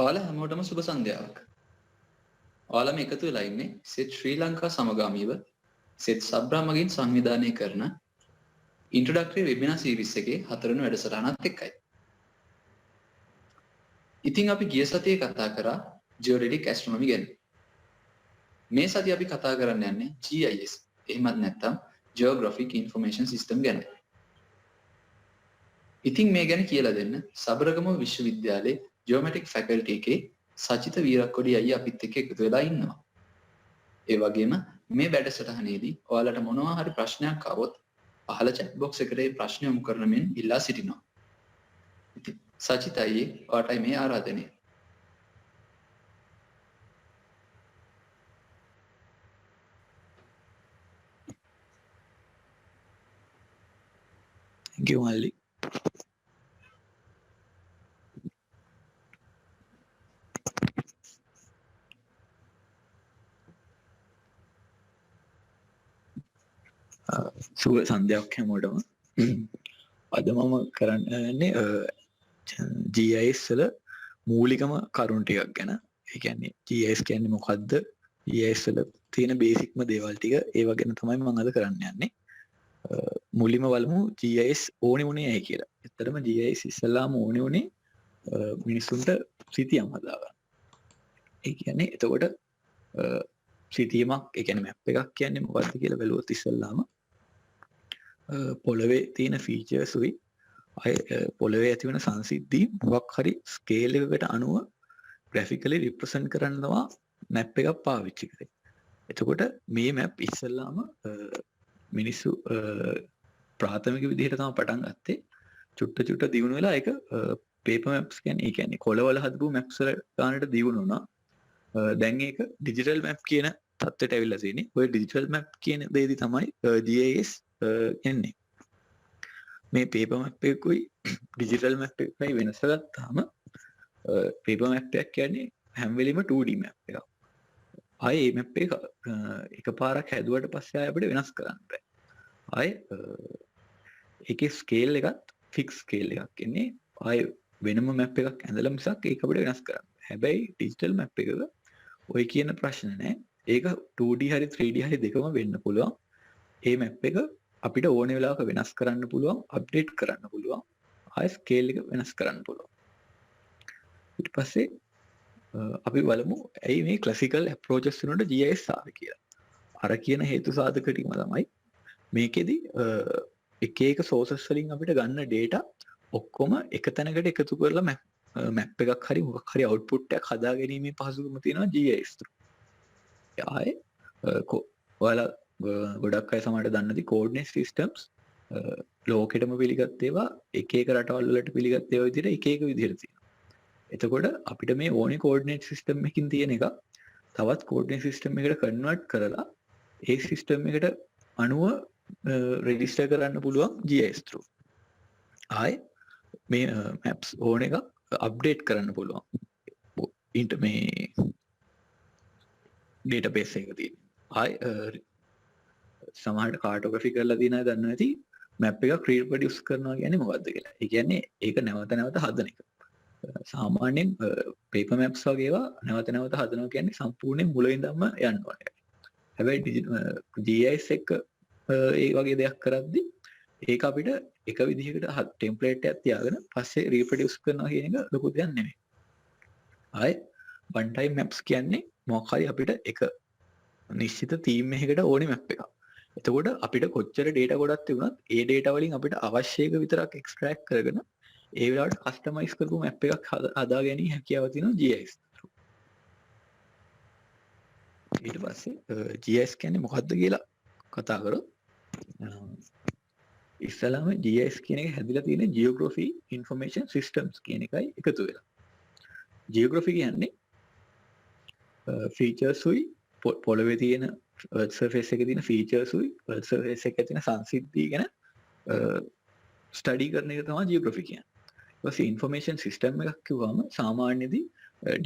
ඔයාලා හැමෝටම සුබ සන්ධ්‍යාවක්. ඔයාලම එකතු වෙලා ඉන්නේ සෙත් ශ්‍රී ලංකා සමගාමීව සෙත් සබ්‍රා මගින් සංවිධානය කරන ඉන්ට්‍රොඩක්ටරි වෙබිනාර් සීරීස් එකේ 4 වෙනි වැඩසටහනත් එක්කයි. ඉතින් අපි ගිය සතියේ කතා කරා ජියෝඩෙටික් ඇස්ට්‍රොනොමි ගැන. මේ සතියේ අපි කතා කරන්න යන්නේ GIS. එහෙමත් නැත්නම් Geographic Information System ගැන. ඉතින් මේ ගැන කියලා දෙන්න සබරගමුව විශ්වවිද්‍යාලයේ ජියෝමැටික් ෆැකල්ටි එකේ සචිත වීරක්කොඩි අයියා අපිත් එක්ක එකතු වෙලා ඉන්නවා. ඒ වගේම මේ වැඩසටහනේදී ඔයාලට මොනවා හරි ප්‍රශ්නයක් ආවොත් පහළ chat box එකට ඒ ප්‍රශ්න යොමු කරන මෙන් ඉල්ලා සිටිනවා. ඉතින් සචිත අයියේ ඔයාටයි මේ ආරාධනය. Thank you, Mali. සුබ සන්ධ්‍යාවක් හැමෝටම. අද මම කරන්නේ GIS වල මූලිකම කරුණු ටිකක් ගැන. ඒ කියන්නේ GIS කියන්නේ මොකද්ද? GIS වල තියෙන බේසික්ම දේවල් ටික ඒව ගැන තමයි මම අද කරන්න යන්නේ. මුලින්ම බලමු GIS ඕනේ උනේ ඇයි කියලා. ඇත්තටම GIS ඉස්සල්ලාම ඕනේ උනේ මිනිස්සුන්ට සිතියම් හදාගන්න. ඒ කියන්නේ එතකොට සිතියමක් ඒ කියන්නේ මැප් එකක් කියන්නේ මොකද්ද කියලා බැලුවොත් ඉස්සල්ලාම පොළවේ තියෙන ෆීචර්ස් උයි පොළවේ ඇති වෙන සංසිද්ධි මොකක් හරි ස්කේල් එකකට අනුව ග්‍රැෆිකලි රිප්‍රසන්ට් කරනවා මැප් එකක් පාවිච්චි කරේ. එතකොට මේ මැප් ඉස්සල්ලාම මිනිස්සු ප්‍රාථමික විදිහට තමයි පටන් ගත්තේ. චුට්ට දියුණු වෙලා ඒක පේපර් මැප්ස් කියන්නේ ඒ කියන්නේ කොළවල හදපු මැප්ස් වල ගානට දියුණු වුණා. දැන් ඒක ඩිජිටල් මැප් කියන තත්ත්වයට ඇවිල්ලා තියෙන්නේ. ඔය ඩිජිටල් මැප් කියන දේදී තමයි GIS එන්නේ. මේ පේපර් මැප් එකකුයි ඩිජිටල් මැප් එකයි වෙනස ගත්තාම පේපර් මැප් එක කියන්නේ හැම වෙලෙම 2D මැප් එකක්. ආයේ මේ මැප් එක එකපාරක් හැදුවට පස්සේ ආයෙ අපිට වෙනස් කරන්න බෑ. ආයේ ඒකේ ස්කේල් එකත් ෆික්ස් ස්කේල් එකක් ඉන්නේ. ආයේ වෙනම මැප් එකක් ඇඳලා මිසක් ඒක අපිට වෙනස් කරන්න බෑ. හැබැයි ඩිජිටල් මැප් එකක ඔය කියන ප්‍රශ්න නෑ. ඒක 2D හරි 3D හරි දෙකම වෙන්න පුළුවන්. ඒ මැප් එක අපිට ඕන වෙලාවක වෙනස් කරන්න පුළුවන්, අප්ඩේට් කරන්න පුළුවන්. ආයෙ ස්කේල් එක වෙනස් කරන්න පුළුවන්. ඊට පස්සේ අපි බලමු ඇයි මේ ක්ලාසිකල් අප්‍රෝචස් වලට GIS ආවේ කියලා. අර කියන හේතු සාධක ටිකම තමයි මේකෙදි එක එක සෝසස් වලින් අපිට ගන්න data ඔක්කොම එක තැනකට එකතු කරලා මැප් එකක් හරි මොකක් හරි අවුට්පුට් එකක් හදා ගැනීමේ පහසුකම තියෙනවා GIS තුල. ආයේ ඔයාලා ගොඩක් අය සමහරට දන්නේ නැති coordinate systems ලෝකෙටම පිළිගත් ඒවා එක එක රටවල් වලට පිළිගත් ඒවා විදිහට එක එක විදිහට තියෙනවා. එතකොට අපිට මේ ඕනේ coordinate system එකකින් තියෙන එක තවත් coordinate system එකකට convert කරලා ඒ system එකට අනුව register කරන්න පුළුවන් GIS through. ආයේ මේ maps ඕන එක update කරන්න පුළුවන්. මේ database එකක තියෙන. ආයේ සමහරට කාටෝග්‍රැෆි කරලා තියෙන අය දන්නවා ඇති map එකක් reproduce කරනවා කියන්නේ මොකද්ද කියලා. ඒ කියන්නේ ඒක නැවත නැවත හදන එක. සාමාන්‍යයෙන් paper maps වගේ ඒවා නැවත නැවත හදනවා කියන්නේ සම්පූර්ණයෙන් මුල ඉඳන්ම යන්න ඕනේ. හැබැයි GIS එක ඒ වගේ දෙයක් කරද්දි ඒක අපිට එක විදිහකට ටෙම්ප්ලේට් එකක් තියාගෙන පස්සේ reproduce කරනවා කියන එක ලොකු දෙයක් නෙමෙයි. ආයේ one time maps කියන්නේ මොකක් හරි අපිට එක නිශ්චිත theme එකකට ඕනේ map එකක්. එතකොට අපිට කොච්චර data ගොඩක් තිබුණත් ඒ data වලින් අපිට අවශ්‍ය එක විතරක් extract කරගෙන ඒ වෙලාවට කස්ටමයිස් කරපු මැප් එකක් හදා ගැනීම හැකියාව තියෙනවා GIS. ඊට පස්සේ GIS කියන්නේ මොකද්ද කියලා කතා කරොත් ඉස්සලාම GIS කියන එක හැදිලා තියෙන Geography Information Systems කියන එකයි එකතු වෙලා. Geography කියන්නේ features උයි පොළවේ තියෙන earth surface එකේ තියෙන features උයි earth surface එකේ තියෙන සංසිද්ධි ගැන ස්ටඩි කරන එක තමයි Geography කියන්නේ. ඊපස්සේ ඉන්ෆර්මේෂන් සිස්ටම් එකක් කිව්වම සාමාන්‍යදී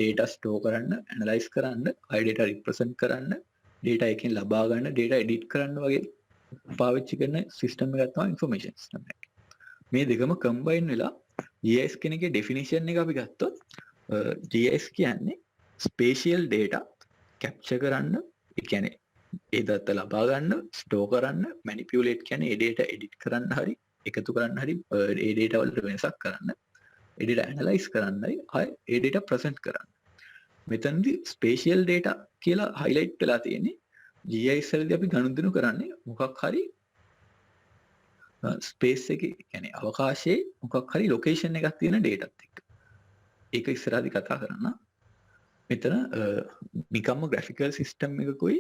data store කරන්න, analyze කරන්න, high data represent කරන්න, data එකෙන් ලබා ගන්න, data edit කරන්න වගේ පාවිච්චි කරන සිස්ටම් එකක් තමයි ඉන්ෆර්මේෂන් සිස්ටම් එක. මේ දෙකම කම්බයින් වෙලා GIS කෙනකේ ඩෙෆිනිෂන් එක අපි ගත්තොත් GIS කියන්නේ ස්පේෂියල් ඩේටා කැප්චර් කරන්න, ඒ කියන්නේ ඒ දත්ත ලබා ගන්න, ස්ටෝර් කරන්න, මැනිපියුලේට් කියන්නේ ඒ ඩේටා එඩිට් කරන්න හරි එකතු කරන්න හරි ඒ ඩේටා වලට වෙනසක් කරන්න, ඒ ඩේටා ඇනලයිස් කරන්නයි ආය ඒ ඩේටා ප්‍රසන්ට් කරන්න. මෙතනදී ස්පේෂියල් ඩේටා කියලා හයිලයිට් වෙලා තියෙන්නේ GIS වලදී අපි ගනුදෙනු කරන්නේ මොකක් හරි ස්පේස් එකේ, කියන්නේ අවකාශයේ මොකක් හරි ලොකේෂන් එකක් තියෙන ඩේටාත් එක්ක. ඒක ඉස්සරහදී කතා කරන්න. මෙතන නිකම්ම ග්‍රැෆිකල් සිස්ටම් එකකුයි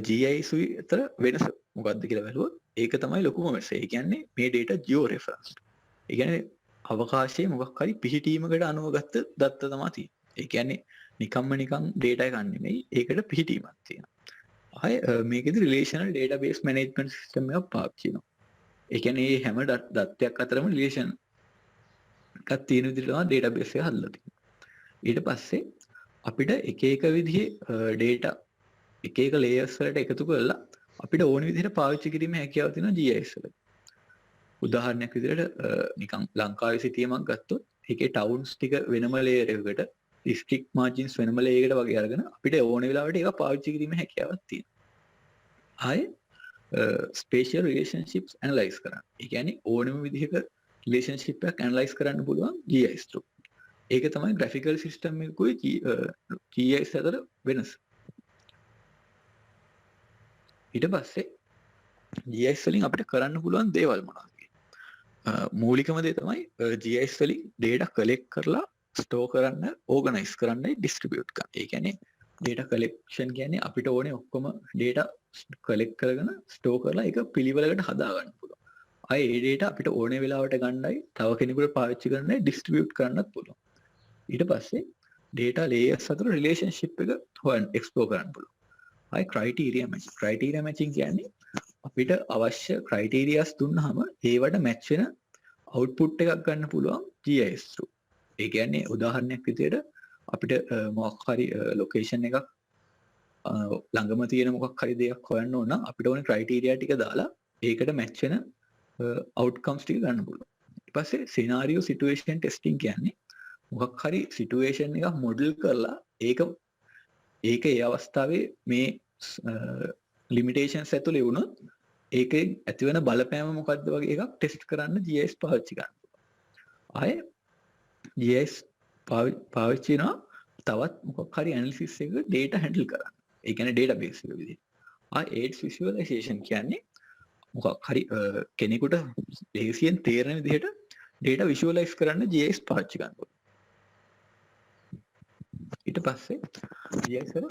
GIS උයි අතර වෙනස මොකක්ද කියලා බැලුවොත් ඒක තමයි ලොකුම වෙනස. ඒ කියන්නේ මේ data geo referenced. ඒ කියන්නේ අවකාශයේ මොකක් හරි පිහිටීමකට අනුව ගත්ත දත්ත තමයි තියෙන්නේ. ඒ කියන්නේ නිකන් data එකක් නෙමෙයි, ඒකට පිහිටීමක් තියෙනවා. ආයේ මේකෙදි relational database management system එකක් පාවිච්චි කරනවා. ඒ කියන්නේ මේ හැම දත්තයක් අතරම රිලේෂන් එකක් තියෙන විදිහට තමයි database එක හදලා තියෙන්නේ. ඊට පස්සේ අපිට එක එක විදිහේ data එක එක layers වලට එකතු කරලා අපිට ඕන විදිහට පාවිච්චි කිරීමේ හැකියාව තියෙනවා GIS වල. උදාහරණයක් විදිහට නිකන් ලංකාවේ සිටියමක් ගත්තොත් ඒකේ towns ටික වෙනම layer එකකට, district margins වෙනම layer එකකට වගේ අරගෙන අපිට ඕන වෙලාවට ඒක පාවිච්චි කිරීමේ හැකියාවක් තියෙනවා. ආයේ spatial relationships analyze කරන්න. ඒ කියන්නේ ඕනම විදිහක relationship එකක් analyze කරන්න පුළුවන් GIS through. ඒක තමයි graphical system එකකුයි GIS අතර වෙනස. ඊට පස්සේ GIS වලින් අපිට කරන්න පුළුවන් දේවල් මොනවද කියලා. මූලිකම දේ තමයි GIS වලින් data collect කරලා store කරන්න, organize කරන්නයි distribute කරන්න. ඒ කියන්නේ data collection කියන්නේ අපිට ඕනේ ඔක්කොම data collect කරගෙන store කරලා ඒක පිළිවෙලකට හදා ගන්න පුළුවන්. ආයේ ඒ data අපිට ඕනේ වෙලාවට ගන්නයි, තව කෙනෙකුට පාවිච්චි කරන්නයි distribute කරන්නත් පුළුවන්. ඊට පස්සේ data layers අතර relationship එක හොයන්න explore කරන්න පුළුවන්. ආයේ criteria matching කියන්නේ අපිට අවශ්‍ය criterias දුන්නාම ඒවට match වෙන output එකක් ගන්න පුළුවන් GIS through. ඒ කියන්නේ උදාහරණයක් විදිහට අපිට මොකක් හරි location එකක් ළඟම තියෙන මොකක් හරි දෙයක් හොයන්න ඕන නම් අපිට ඕනේ criteria ටික දාලා ඒකට match වෙන outcomes ටික ගන්න පුළුවන්. ඊට පස්සේ scenario situation testing කියන්නේ මොකක් හරි situation එකක් model කරලා ඒක ඒ අවස්ථාවේ මේ limitations ඇතුලේ වුණොත් ඒකෙන් ඇතිවන බලපෑම මොකක්ද වගේ එකක් ටෙස්ට් කරන්න GIS පාවිච්චි කරන්න. ආයේ GIS පාවිච්චි කරනවා තවත් මොකක් හරි analysis එක data handle කරන්න. ඒ කියන්නේ database එක විදිහට. aids visualization කියන්නේ මොකක් හරි කෙනෙකුට ලේසියෙන් තේරෙන විදිහට data visualize කරන්න GIS පාවිච්චි කරනවා. ඊට පස්සේ GIS වල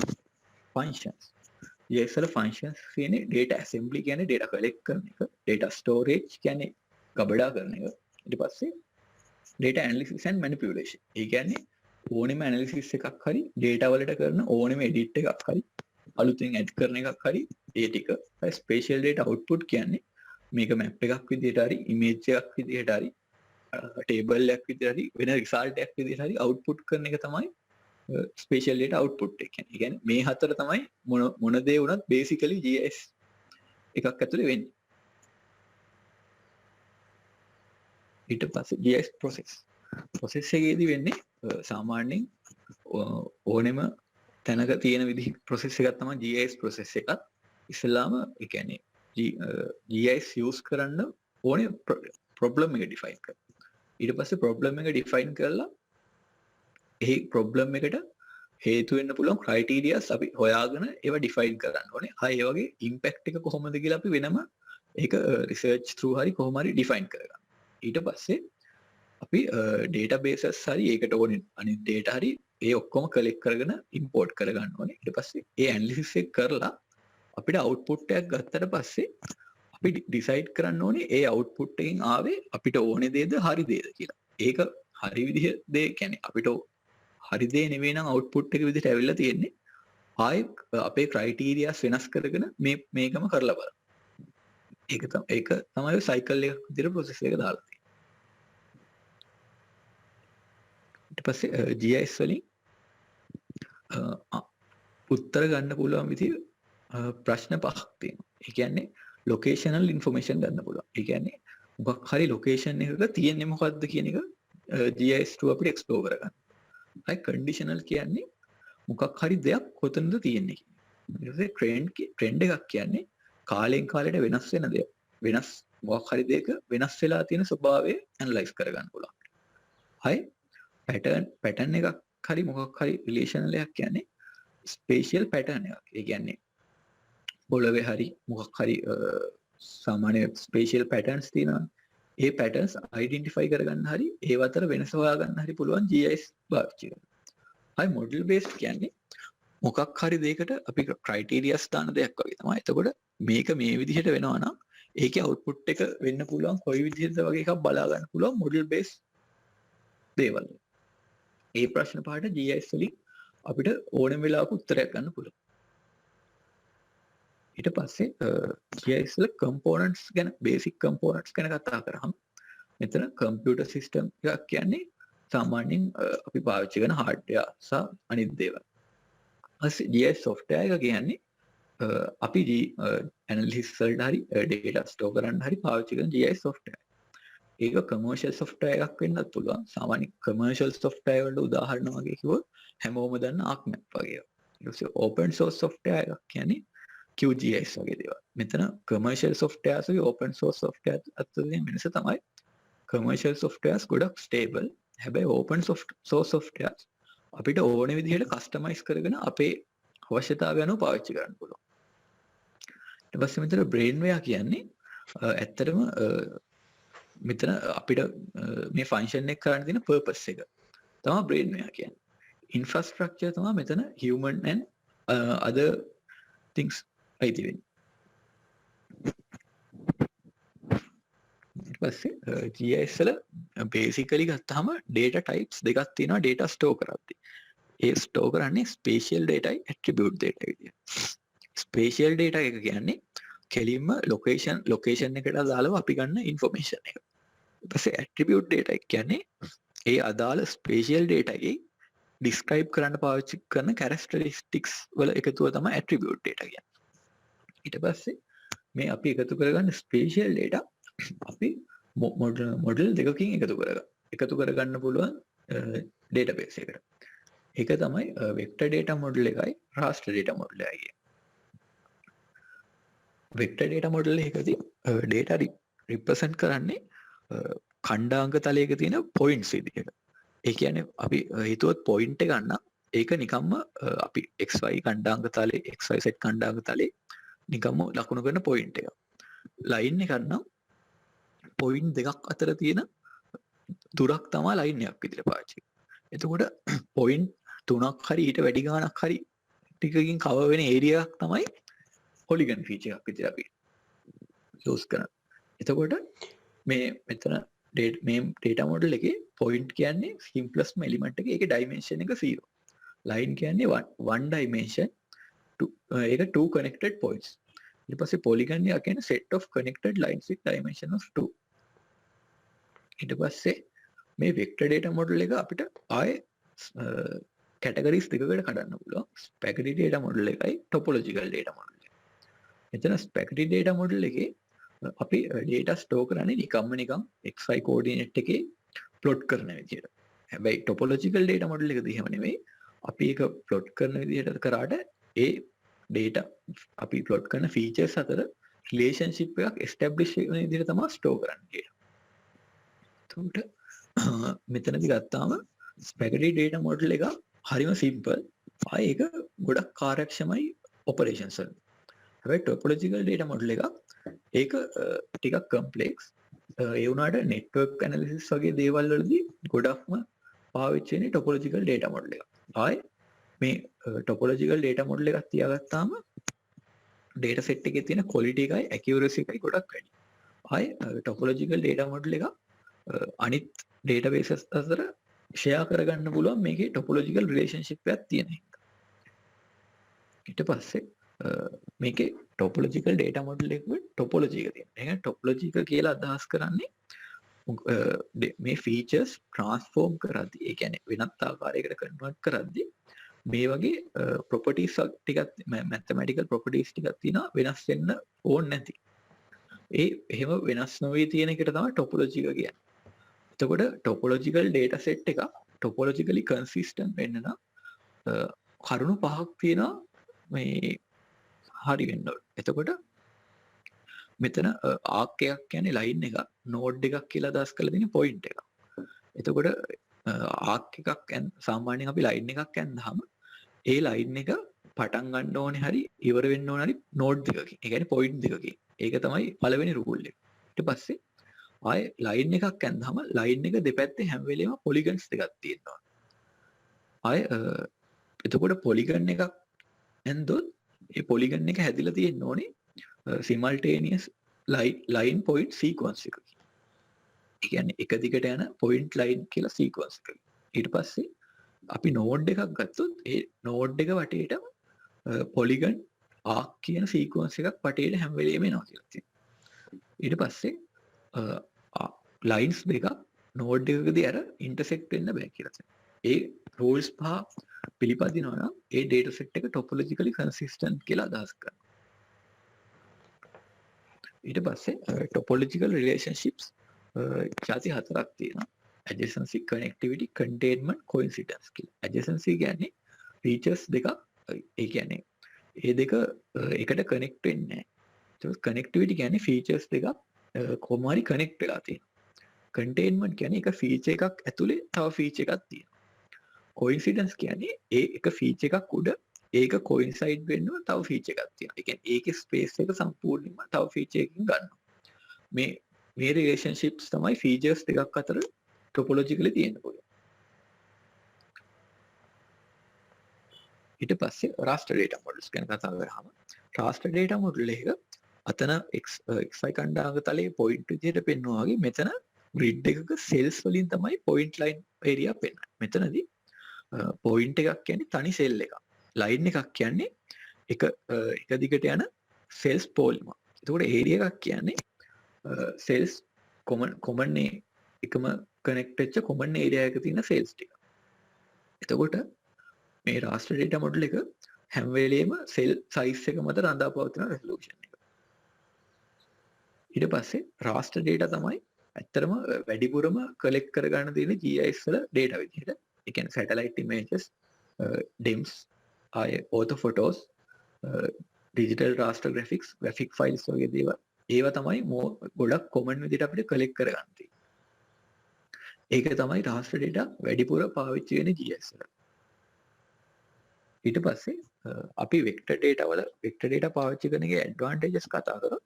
functions. GIS වල functions කියන්නේ data assembly කියන්නේ data collect කරන එක, data storage කියන්නේ ගබඩා කරන එක. ඊට පස්සේ data analysis and manipulation. ඒ කියන්නේ ඕනෙම analysis එකක් හරි data වලට කරන ඕනෙම edit එකක් හරි අලුතෙන් add කරන එකක් හරි ඒ ටික. spatial data output කියන්නේ මේක map එකක් විදිහට හරි image එකක් විදිහට හරි table එකක් විදිහට හරි වෙන result එකක් විදිහට හරි output කරන එක තමයි spatial data output එක. ඒ කියන්නේ මේ හතර තමයි මොන දේ වුණත් basically GIS එකක් ඇතුලේ වෙන්නේ. ඊට පස්සේ GIS process එකේදී වෙන්නේ සාමාන්‍යයෙන් ඕනෙම තැනක තියෙන විදිහ process එකක් තමයි GIS process එකක්. ඉස්සෙල්ලාම ඒ කියන්නේ GIS use කරන්න ඕනේ problem එක define කරන්න. ඊට පස්සේ problem එක define කරලා ඒ problem එකට හේතු වෙන්න පුළුවන් criterias අපි හොයාගෙන ඒවා define කරන්න ඕනේ. ඒ වගේ impact එක කොහොමද කියලා අපි වෙනම ඒක research through හරි කොහොම හරි define කරගන්න. ඊට පස්සේ අපි databases හරි ඒකට ඕනේ අනිත් data හරි ඒ ඔක්කොම collect කරගෙන import කරගන්න ඕනේ. ඊට පස්සේ ඒ analysis එක කරලා අපිට output එකක් ගත්තට පස්සේ අපි decide කරන්න ඕනේ ඒ output එකෙන් ආවේ අපිට ඕනේ දේද හරි දේද කියලා. ඒක හරි විදිහ දේ කියන්නේ අපිට හරි දේ නෙවෙයි නම් output එක විදිහට ඇවිල්ලා තියෙන්නේ. ආයේ අපේ criteria වෙනස් කරගෙන මේකම කරලා බලන්න. ඒක තමයි cycle එකක් විදිහට process එක දාලා තියෙන්නේ. ඊට පස්සේ GIS වලින් උත්තර ගන්න පුළුවන් විදිහ ප්‍රශ්න පහක් තියෙනවා. ඒ කියන්නේ locational information ගන්න පුළුවන්. ඒ කියන්නේ මොකක් හරි location එකක තියෙන්නේ මොකද්ද කියන එක GIS through අපිට explore කරගන්න. අයි කන්ඩිෂනල් කියන්නේ මොකක් හරි දෙයක් කොතනද තියෙන්නේ කියන්නේ. ට්‍රෙන්ඩ් එකක් කියන්නේ කාලෙන් කාලයට වෙනස් වෙන දෙයක්. වෙනස් මොකක් හරි දෙයක වෙනස් වෙලා තියෙන ස්වභාවය ඇනලයිස් කරගන්න පුළුවන්. හයි පැටර්න් එකක් හරි මොකක් හරි රිලේෂනල් එකක් කියන්නේ ස්පේෂියල් පැටර්න් එකක්. ඒ කියන්නේ පොළවේ හරි මොකක් හරි සාමාන්‍ය ස්පේෂියල් පැටර්න්ස් තියෙනවා. ඒ පැටර්න්ස් අයිඩෙන්ටිෆයි කරගන්න හරි ඒ අතර වෙනස හොයාගන්න හරි පුළුවන් GIS පාවිච්චි කරලා. හයි මොඩල් බේස්ඩ් කියන්නේ මොකක් හරි දෙයකට අපි ක්‍රයිටීරියාස් දාන දෙයක් වගේ තමයි. එතකොට මේක මේ විදිහට වෙනවා නම් ඒකේ අවුට්පුට් එක වෙන්න පුළුවන් කොයි විදිහටද වගේ එකක් බලා ගන්න පුළුවන් මොඩල් බේස් දේවල්. ඒ ප්‍රශ්න පහට GIS වලින් අපිට ඕනම වෙලාවක උත්තරයක් ගන්න පුළුවන්. ඊට පස්සේ GIS වල කම්පෝනන්ට්ස් ගැන බේසික් කම්පෝනන්ට්ස් ගැන කතා කරාම මෙතන කම්පියුටර් සිස්ටම් එකක් කියන්නේ සාමාන්‍යයෙන් අපි පාවිච්චි කරන හાર્ඩ්වෙයාර් සහ අනිත් දේවල්. ඊපස්සේ GIS software එක කියන්නේ අපි ඇනලිසිස් වලට හරි data store කරන්න හරි පාවිච්චි කරන GIS software. ඒක commercial software එකක් වෙන්නත් පුළුවන්. සාමාන්‍ය commercial software වලට උදාහරණ වගේ කිව්වොත් හැමෝම දන්න ArcMap වගේ. ඊට පස්සේ open source software එකක් කියන්නේ QGIS වගේ දේවල්. මෙතන commercial softwares වගේ open source software අතර තියෙන වෙනස තමයි commercial softwares ගොඩක් stable. හැබැයි open source softwares අපිට ඕන විදිහට කස්ටමයිස් කරගෙන අපේ අවශ්‍යතාවය අනුව පාවිච්චි කරන්න පුළුවන්. ඊට පස්සේ මෙතන brainware කියන්නේ ඇත්තටම මෙතන අපිට මේ ෆන්ක්ෂන් එක කරන්න තියෙන purpose එක තමයි brainware කියන්නේ. infrastructure තමයි මෙතන human and other things අයිති වෙන්නේ. ඊට පස්සේ GIS වල basically ගත්තාම data types දෙකක් තියෙනවා data store කරද්දී. ඒ store කරන්නේ spatial data attribute data විදියට. spatial data එක කියන්නේ කෙලින්ම location එකට අදාළව අපි ගන්න information එක. ඊට පස්සේ attribute data එක කියන්නේ ඒ අදාළ spatial data එකේ describe කරන්න පාවිච්චි කරන characteristics වල එකතුව තමයි attribute data කියන්නේ. ඊට පස්සේ මේ අපි එකතු කරගන්න spatial data අපි මොඩල් දෙකකින් එකතු කරගන්න පුළුවන් database එකට. ඒක තමයි vector data model එකයි raster data model එකයි. vector data model එකදී data represent කරන්නේ ඛණ්ඩාංක තලයක තියෙන points විදිහට. ඒ කියන්නේ අපි හිතුවත් point එක ගන්න ඒක නිකම්ම අපි xy ඛණ්ඩාංක තලයේ xyz ඛණ්ඩාංක තලයේ නිකම්ම ලකුණු කරන point එක. line එකක් නම් point දෙකක් අතර තියෙන දුරක් තමයි line එකක් විදිහට පාවිච්චි කරන්නේ. එතකොට point තුනක් හරි ඊට වැඩි ගාණක් හරි ටිකකින් cover වෙන area එකක් තමයි polygon feature එකක් විදිහට අපි use කරන්නේ. එතකොට මේ මෙතන මේ data model එකේ point කියන්නේ simplest element එක. ඒකේ dimension එක 0. line කියන්නේ one dimension ඒක two connected points. ඊට පස්සේ polygon එක කියන්නේ set of connected lines with dimension of 2. ඊට පස්සේ මේ vector data model එක අපිට ආයේ categories දෙකකට කඩන්න පුළුවන්. spaghetti data model එකයි topological data model එක. මෙතන spaghetti data model එකේ අපි data store කරන්නේ නිකන් xy coordinate එකේ plot කරන විදියට. හැබැයි topological data model එකදී එහෙම නෙවෙයි. අපි ඒක plot කරන විදියට කරාට ඒ data අපි plot කරන features අතර relationship එකක් establish වෙන විදියට තමයි store කරන්නේ. එතකොට මෙතනදී ගත්තාම spaghetti data model එක හරිම simple. ආයේ ඒක ගොඩක් කාර්යක්ෂමයි operations වල. හැබැයි topological data model එක ඒක ටිකක් complex. ඒ වුණාට network analysis වගේ දේවල් වලදී ගොඩක්ම පාවිච්චි වෙන්නේ topological data model එක. ආයේ මේ topological data model එකක් තියාගත්තාම data set එකේ තියෙන quality එකයි accuracy එකයි ගොඩක් වැඩි. ආයේ topological data model එක අනිත් databases අතර share කරගන්න පුළුවන් මේකේ topological relationship එකක් තියෙන එක. ඊට පස්සේ මේකේ topological data model එකේ topology එක තියෙනවා. ඒ කියන්නේ topology එක කියලා අදහස් කරන්නේ මේ features transform කරද්දී ඒ කියන්නේ වෙනත් ආකාරයකට convert කරද්දී මේ වගේ properties ටිකක් mathematical properties ටිකක් තියෙනවා වෙනස් වෙන්න ඕනේ නැති. ඒ එහෙම වෙනස් නොවී තියෙන එකට තමයි topology එක කියන්නේ. එතකොට topological data set එක ටොපොලොජිකලි කන්සිස්ටන්ට් වෙන්න නම් කරුණු 5ක් තියෙනවා මේ හරි වෙන්න ඕනේ. එතකොට මෙතන ආක් එකක් කියන්නේ ලයින් එකක්, නෝඩ් එකක් කියලා අදහස් කරලා තියෙන පොයින්ට් එකක්. එතකොට ආක් එකක් සාමාන්‍යයෙන් අපි ලයින් එකක් ඇන්දාම ඒ ලයින් එක පටන් ගන්න ඕනේ හරි ඉවර වෙන්න ඕනේ හරි නෝඩ් දෙකකින්. ඒ කියන්නේ පොයින්ට් දෙකකින්. ඒක තමයි පළවෙනි රූල් එක. ඊට පස්සේ ආයේ ලයින් එකක් ඇන්දාම ලයින් එක දෙපැත්තේ හැම වෙලේම පොලිගන්ස් දෙකක් තියෙනවා. ආයේ එතකොට පොලිගන් එකක් ඇන්දොත් ඒ පොලිගන් එක හැදිලා තියෙන්න ඕනේ simultaneous line point sequence එකකින්. ඒ කියන්නේ එක දිගට යන point line කියලා sequence එකකින්. ඊට පස්සේ අපි නෝඩ් එකක් ගත්තොත් ඒ නෝඩ් එක වටේටම පොලිගන් ආක් කියන සීක්වන්ස් එකක් වටේට හැම වෙලේම එනවා කියලා තියෙනවා. ඊට පස්සේ ලයින්ස් දෙකක් නෝඩ් එකකදී අර ඉන්ටර්සෙක්ට් වෙන්න බෑ කියලා තියෙනවා. ඒ රූල්ස් පහ පිළිපදිනවා නම් ඒ data set එක topologically consistent කියලා අදහස් කරනවා. ඊට පස්සේ topological relationships ಜಾති හතරක් තියෙනවා. adjacency, connectivity, containment, coincidence කියලා. adjacency කියන්නේ features දෙකක්. ඒ කියන්නේ ඒ දෙක එකට connect වෙන්නේ නැහැ. connectivity කියන්නේ features දෙකක් කොහොම හරි connect වෙලා තියෙනවා. containment කියන්නේ එක feature එකක් ඇතුලේ තව feature එකක් තියෙනවා. coincidence කියන්නේ ඒ එක feature එකක් උඩ ඒක coincide වෙන්නව තව feature එකක් තියෙනවා. ඒ කියන්නේ ඒකේ space එක සම්පූර්ණයෙන්ම තව feature එකකින් ගන්නවා. මේ relationships තමයි features දෙකක් අතර topologically තියෙන්න පුළුවන්. ඊට පස්සේ raster data models ගැන කතා කරාම raster data model එක අතන xy කණ්ඩායම තලයේ point විදිහට පෙන්වනවා වගේ මෙතන grid එකක cells වලින් තමයි point line area පෙන්වන්නේ. මෙතනදී point එකක් කියන්නේ තනි cell එකක්. line එකක් කියන්නේ එක දිගට යන cells polymer. එතකොට area එකක් කියන්නේ cells common එකම connect වෙච්ච common area එක තියෙන cells ටික. එතකොට මේ raster data model එක හැම වෙලේම cell size එක මත රඳා පවතින resolution එක. ඊට පස්සේ raster data තමයි ඇත්තටම වැඩිපුරම collect කරගන්න තියෙන GIS වල data විදිහට. ඒ කියන්නේ satellite images, DIMS, ortho photos, digital raster graphics, graphic files වගේ දේවල්. ඒවා තමයි ගොඩක් common විදිහට අපිට collect කරගන්න තියෙන්නේ. ඒක තමයි raster data වැඩිපුර පාවිච්චි වෙන GIS වල. ඊට පස්සේ අපි vector data පාවිච්චි කරන එකේ advantages කතා කරොත්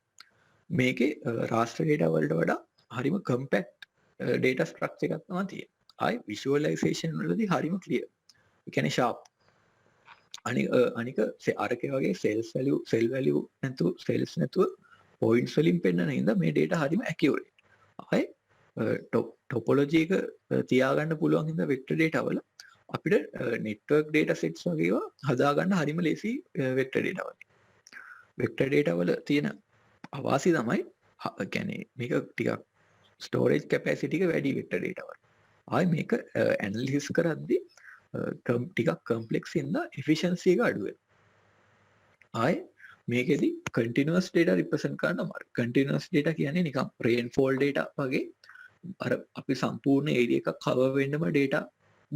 මේකේ raster data වලට වඩා හරිම compact data structure එකක් තමයි තියෙන්නේ. ආයි visualization වලදී හරිම clear. ඒ කියන්නේ sharp. අනික අරකේ වගේ cell value නැතුව cells නැතුව points වලින් පෙන්නන හින්දා මේ data හරිම accurate. ආයි topology එක තියාගන්න පුළුවන් හින්දා vector data වල අපිට network data sets වගේවා හදාගන්න හරිම ලේසි vector data වල. vector data වල තියෙන අවාසි තමයි කියන්නේ මේක ටිකක් storage capacity එක වැඩි vector data වල. ආයි මේක analysis කරද්දී ටිකක් complex හින්දා efficiency එක අඩු වෙනවා. ආයි මේකෙදි continuous data represent කරන්න අමාරුයි. continuous data කියන්නේ නිකන් rainfall data වගේ අර අපි සම්පූර්ණ area එකක් cover වෙන්නම data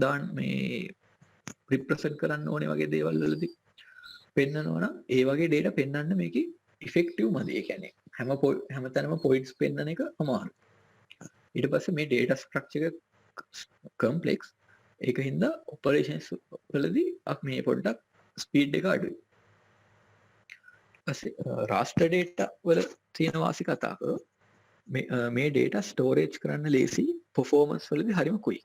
දාන්න මේ represent කරන්න ඕනේ වගේ දේවල් වලදී පෙන්නනවා නම් ඒ වගේ data පෙන්වන්න මේකේ effective මදි. ඒ කියන්නේ හැමතැනම points පෙන්වන එක අමාරුයි. ඊට පස්සේ මේ data structure එක complex. ඒක හින්දා operations වලදී මේ පොඩ්ඩක් speed එක අඩුයි. ඊපස්සේ raster data වල තියෙන වාසි කතා කරොත් මේ data storage කරන්න ලේසි, performance වලදී හරිම quick.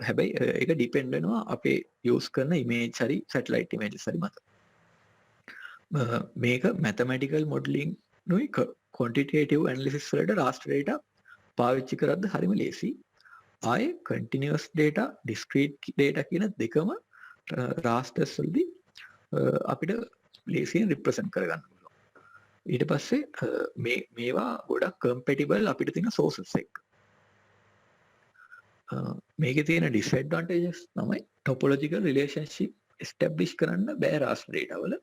හැබැයි ඒක depend වෙනවා අපේ use කරන image හරි satellite images හරි මත. මේක mathematical modeling නුයි quantitative analysis වලට raster data පාවිච්චි කරද්දී හරිම ලේසි. continuous data, discrete data කියන දෙකම rasters වලදී අපිට ලේසියෙන් represent කරගන්න පුළුවන්. ඊට පස්සේ මේවා ගොඩක් compatible අපිට තියෙන sources එක්ක. මේකේ තියෙන disadvantages තමයි topological relationship establish කරන්න බෑ raster data වල.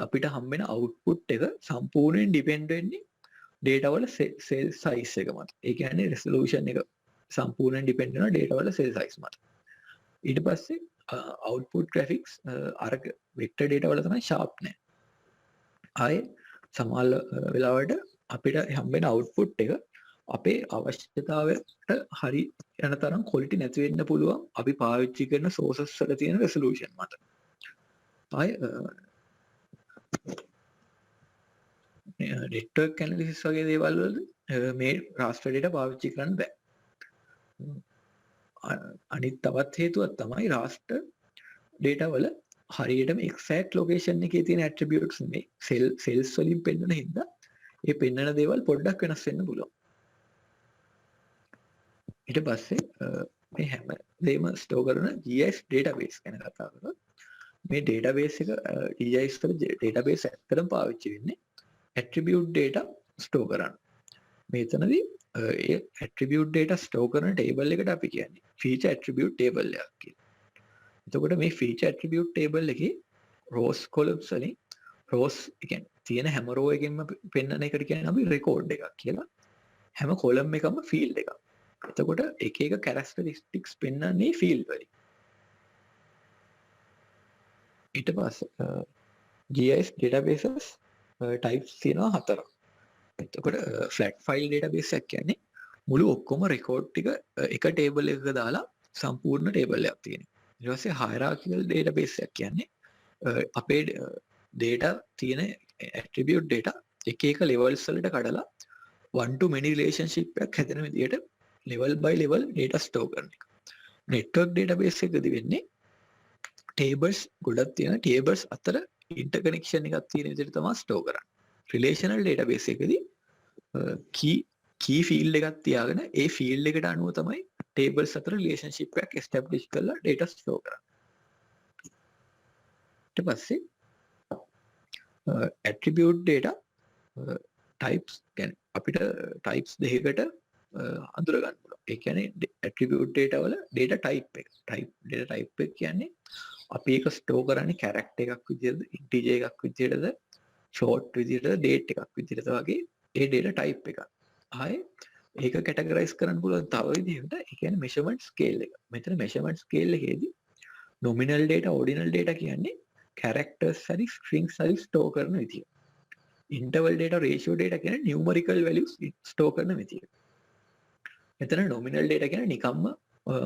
අපිට හම්බෙන output එක සම්පූර්ණයෙන් depend වෙන්නේ data වල cell size එක මත. ඒ කියන්නේ resolution එක සම්පූර්ණයෙන් ඩිපෙන්ඩ් වෙනවා data වල cell size මත. ඊට පස්සේ output graphics අර vector data වල තමයි sharp නැහැ. ආයේ සමහර වෙලාවට අපිට හම්බෙන output එක අපේ අවශ්‍යතාවයට හරි යන තරම් quality නැති වෙන්න පුළුවන් අපි පාවිච්චි කරන sources වල තියෙන resolution මත. network analysis වගේ දේවල් වල මේ raster data පාවිච්චි කරන්න බෑ. අනිත් තවත් හේතුවක් තමයි raster data වල හරියටම exact location එකේ තියෙන attributes නෙමෙයි cells වලින් පෙන්නන හින්දා ඒ පෙන්නන දේවල් පොඩ්ඩක් වෙනස් වෙන්න පුළුවන්. ඊට පස්සේ මේ හැම දෙයක්ම ස්ටෝර් කරන GIS database ගැන කතා කරලා මේ database එක GIS වල database ඇත්තටම පාවිච්චි වෙන්නේ attribute data ස්ටෝර් කරන්න. මෙතනදී ඒ attribute data ස්ටෝර් කරන table එකට අපි කියන්නේ feature attribute table එකක් කියලා. එතකොට මේ feature attribute table එකේ rows columns වලින් rows කියන්නේ තියෙන හැම row එකකින්ම පෙන්වන එකට කියන්නේ අපි record එකක් කියලා. හැම column එකම field එකක්. එතකොට එක එක characteristics පෙන්වන්නේ field වලින්. ඊට පස්සේ GIS databases types තියෙනවා 4ක්. එතකොට flat file database එකක් කියන්නේ මුළු ඔක්කොම record ටික එක table එකක දාලා සම්පූර්ණ table එකක් තියෙනවා. ඊට පස්සේ hierarchical database එකක් කියන්නේ අපේ data තියෙන attribute data එක එක levels වලට කඩලා one to many relationship එකක් හැදෙන විදිහට level by level data store කරන එක. network database එකකදී වෙන්නේ tables ගොඩක් තියෙන tables අතර interconnection එකක් තියෙන විදිහට තමයි store කරන්නේ. relational database එකකදී key field එකක් තියාගෙන ඒ field එකට අනුව තමයි tables අතර relationship එකක් establish කරලා data store කරන්නේ. ඊට පස්සේ attribute data types කියන්නේ අපිට types දෙකකට අඳුර ගන්න පුළුවන්. ඒ කියන්නේ attribute data වල data type එක. data type එක කියන්නේ අපි ඒක store කරන්නේ character එකක් විදිහටද, integer එකක් විදිහටද, short විදිහටද, date එකක් විදිහටද වගේ ඒ data type එක. ආයේ ඒක categorize කරන්න පුළුවන් තව විදිහකට ඒ කියන්නේ measurement scale එක. මෙතන measurement scale එකේදී nominal data, ordinal data කියන්නේ characters හරි strings හරි store කරන විදිය. interval data, ratio data කියන්නේ numerical values store කරන විදිය. මෙතන nominal data කියන්නේ නිකම්ම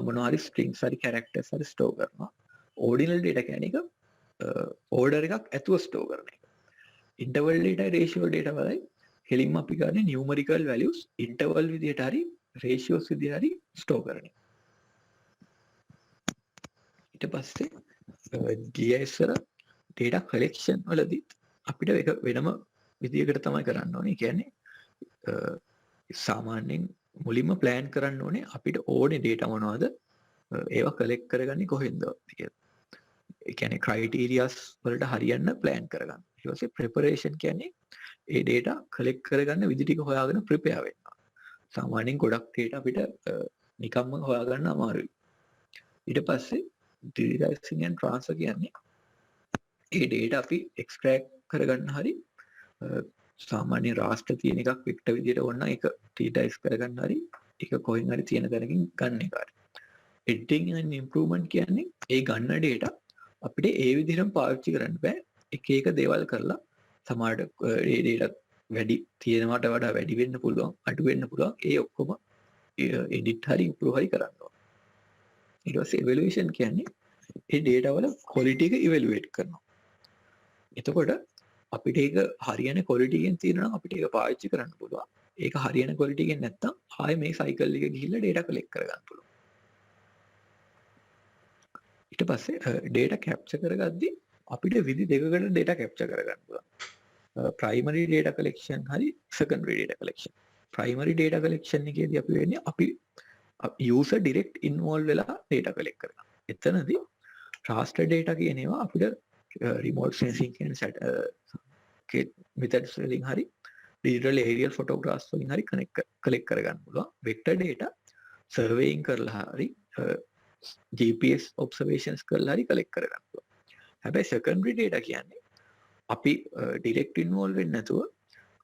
මොනවා හරි strings හරි characters හරි store කරනවා. ordinal data කියන්නේ එක order එකක් ඇතුව store කරන එක. interval data, ratio data වලයි හෙලින්ම අපි ගන්න numerical values interval විදිහට හරි ratios විදිහට හරි store කරන එක. ඊට පස්සේ GIS වල data collection වලදී අපිට ඒක වෙනම විදිහකට තමයි කරන්න ඕනේ. කියන්නේ සාමාන්‍යයෙන් මුලින්ම plan කරන්න ඕනේ අපිට ඕනේ data මොනවද ඒවා collect කරගන්නේ කොහෙන්ද කියලා. ඒ කියන්නේ criterias වලට හරියන්න plan කරගන්න. ඊට පස්සේ preparation කියන්නේ ඒ data collect කරගන්න විදි ටික හොයාගෙන prepare වෙනවා. සාමාන්‍යයෙන් ගොඩක් data අපිට නිකම්ම හොයාගන්න අමාරුයි. ඊට පස්සේ digitizing and transfer කියන්නේ ඒ data අපි extract කරගන්න හරි සාමාන්‍ය raster තියෙන එකක් vector විදිහට ඕන එක digitize කරගන්න හරි ඒක කොහෙන් හරි තියෙන තැනකින් ගන්න එකට. editing and improvement කියන්නේ ඒ ගන්න data අපිට ඒ විදිහටම පාවිච්චි කරන්න බෑ. එක එක දේවල් කරලා සමහරට ඒ data වැඩි තියෙනවට වඩා වැඩි වෙන්න පුළුවන්, අඩු වෙන්න පුළුවන්. ඒ ඔක්කොම edit හරි improve හරි කරන්න ඕන. ඊට පස්සේ evaluation කියන්නේ ඒ data වල quality එක evaluate කරනවා. එතකොට අපිට ඒක හරියන quality එකෙන් තියෙනවා නම් අපිට ඒක පාවිච්චි කරන්න පුළුවන්. ඒක හරියන quality එකෙන් නැත්නම් ආයේ මේ cycle එක ගිහිල්ලා data collect කරගන්න පුළුවන්. ඊට පස්සේ data capture කරගද්දී අපිට විදි දෙකකට data capture කරගන්න පුළුවන්. primary data collection හරි secondary data collection. primary data collection එකේදී අපි වෙන්නේ අපි user direct involve වෙලා data collect කරනවා. එතනදී raster data කියන ඒවා අපිට remote sensing කියන methods වලින් හරි digital aerial photographs වලින් හරි collect කරගන්න පුළුවන්. vector data surveying කරලා හරි GPS observations කරලා හරි collect කරගන්න පුළුවන්. හැබැයි secondary data කියන්නේ අපි direct involve වෙන්නේ නැතුව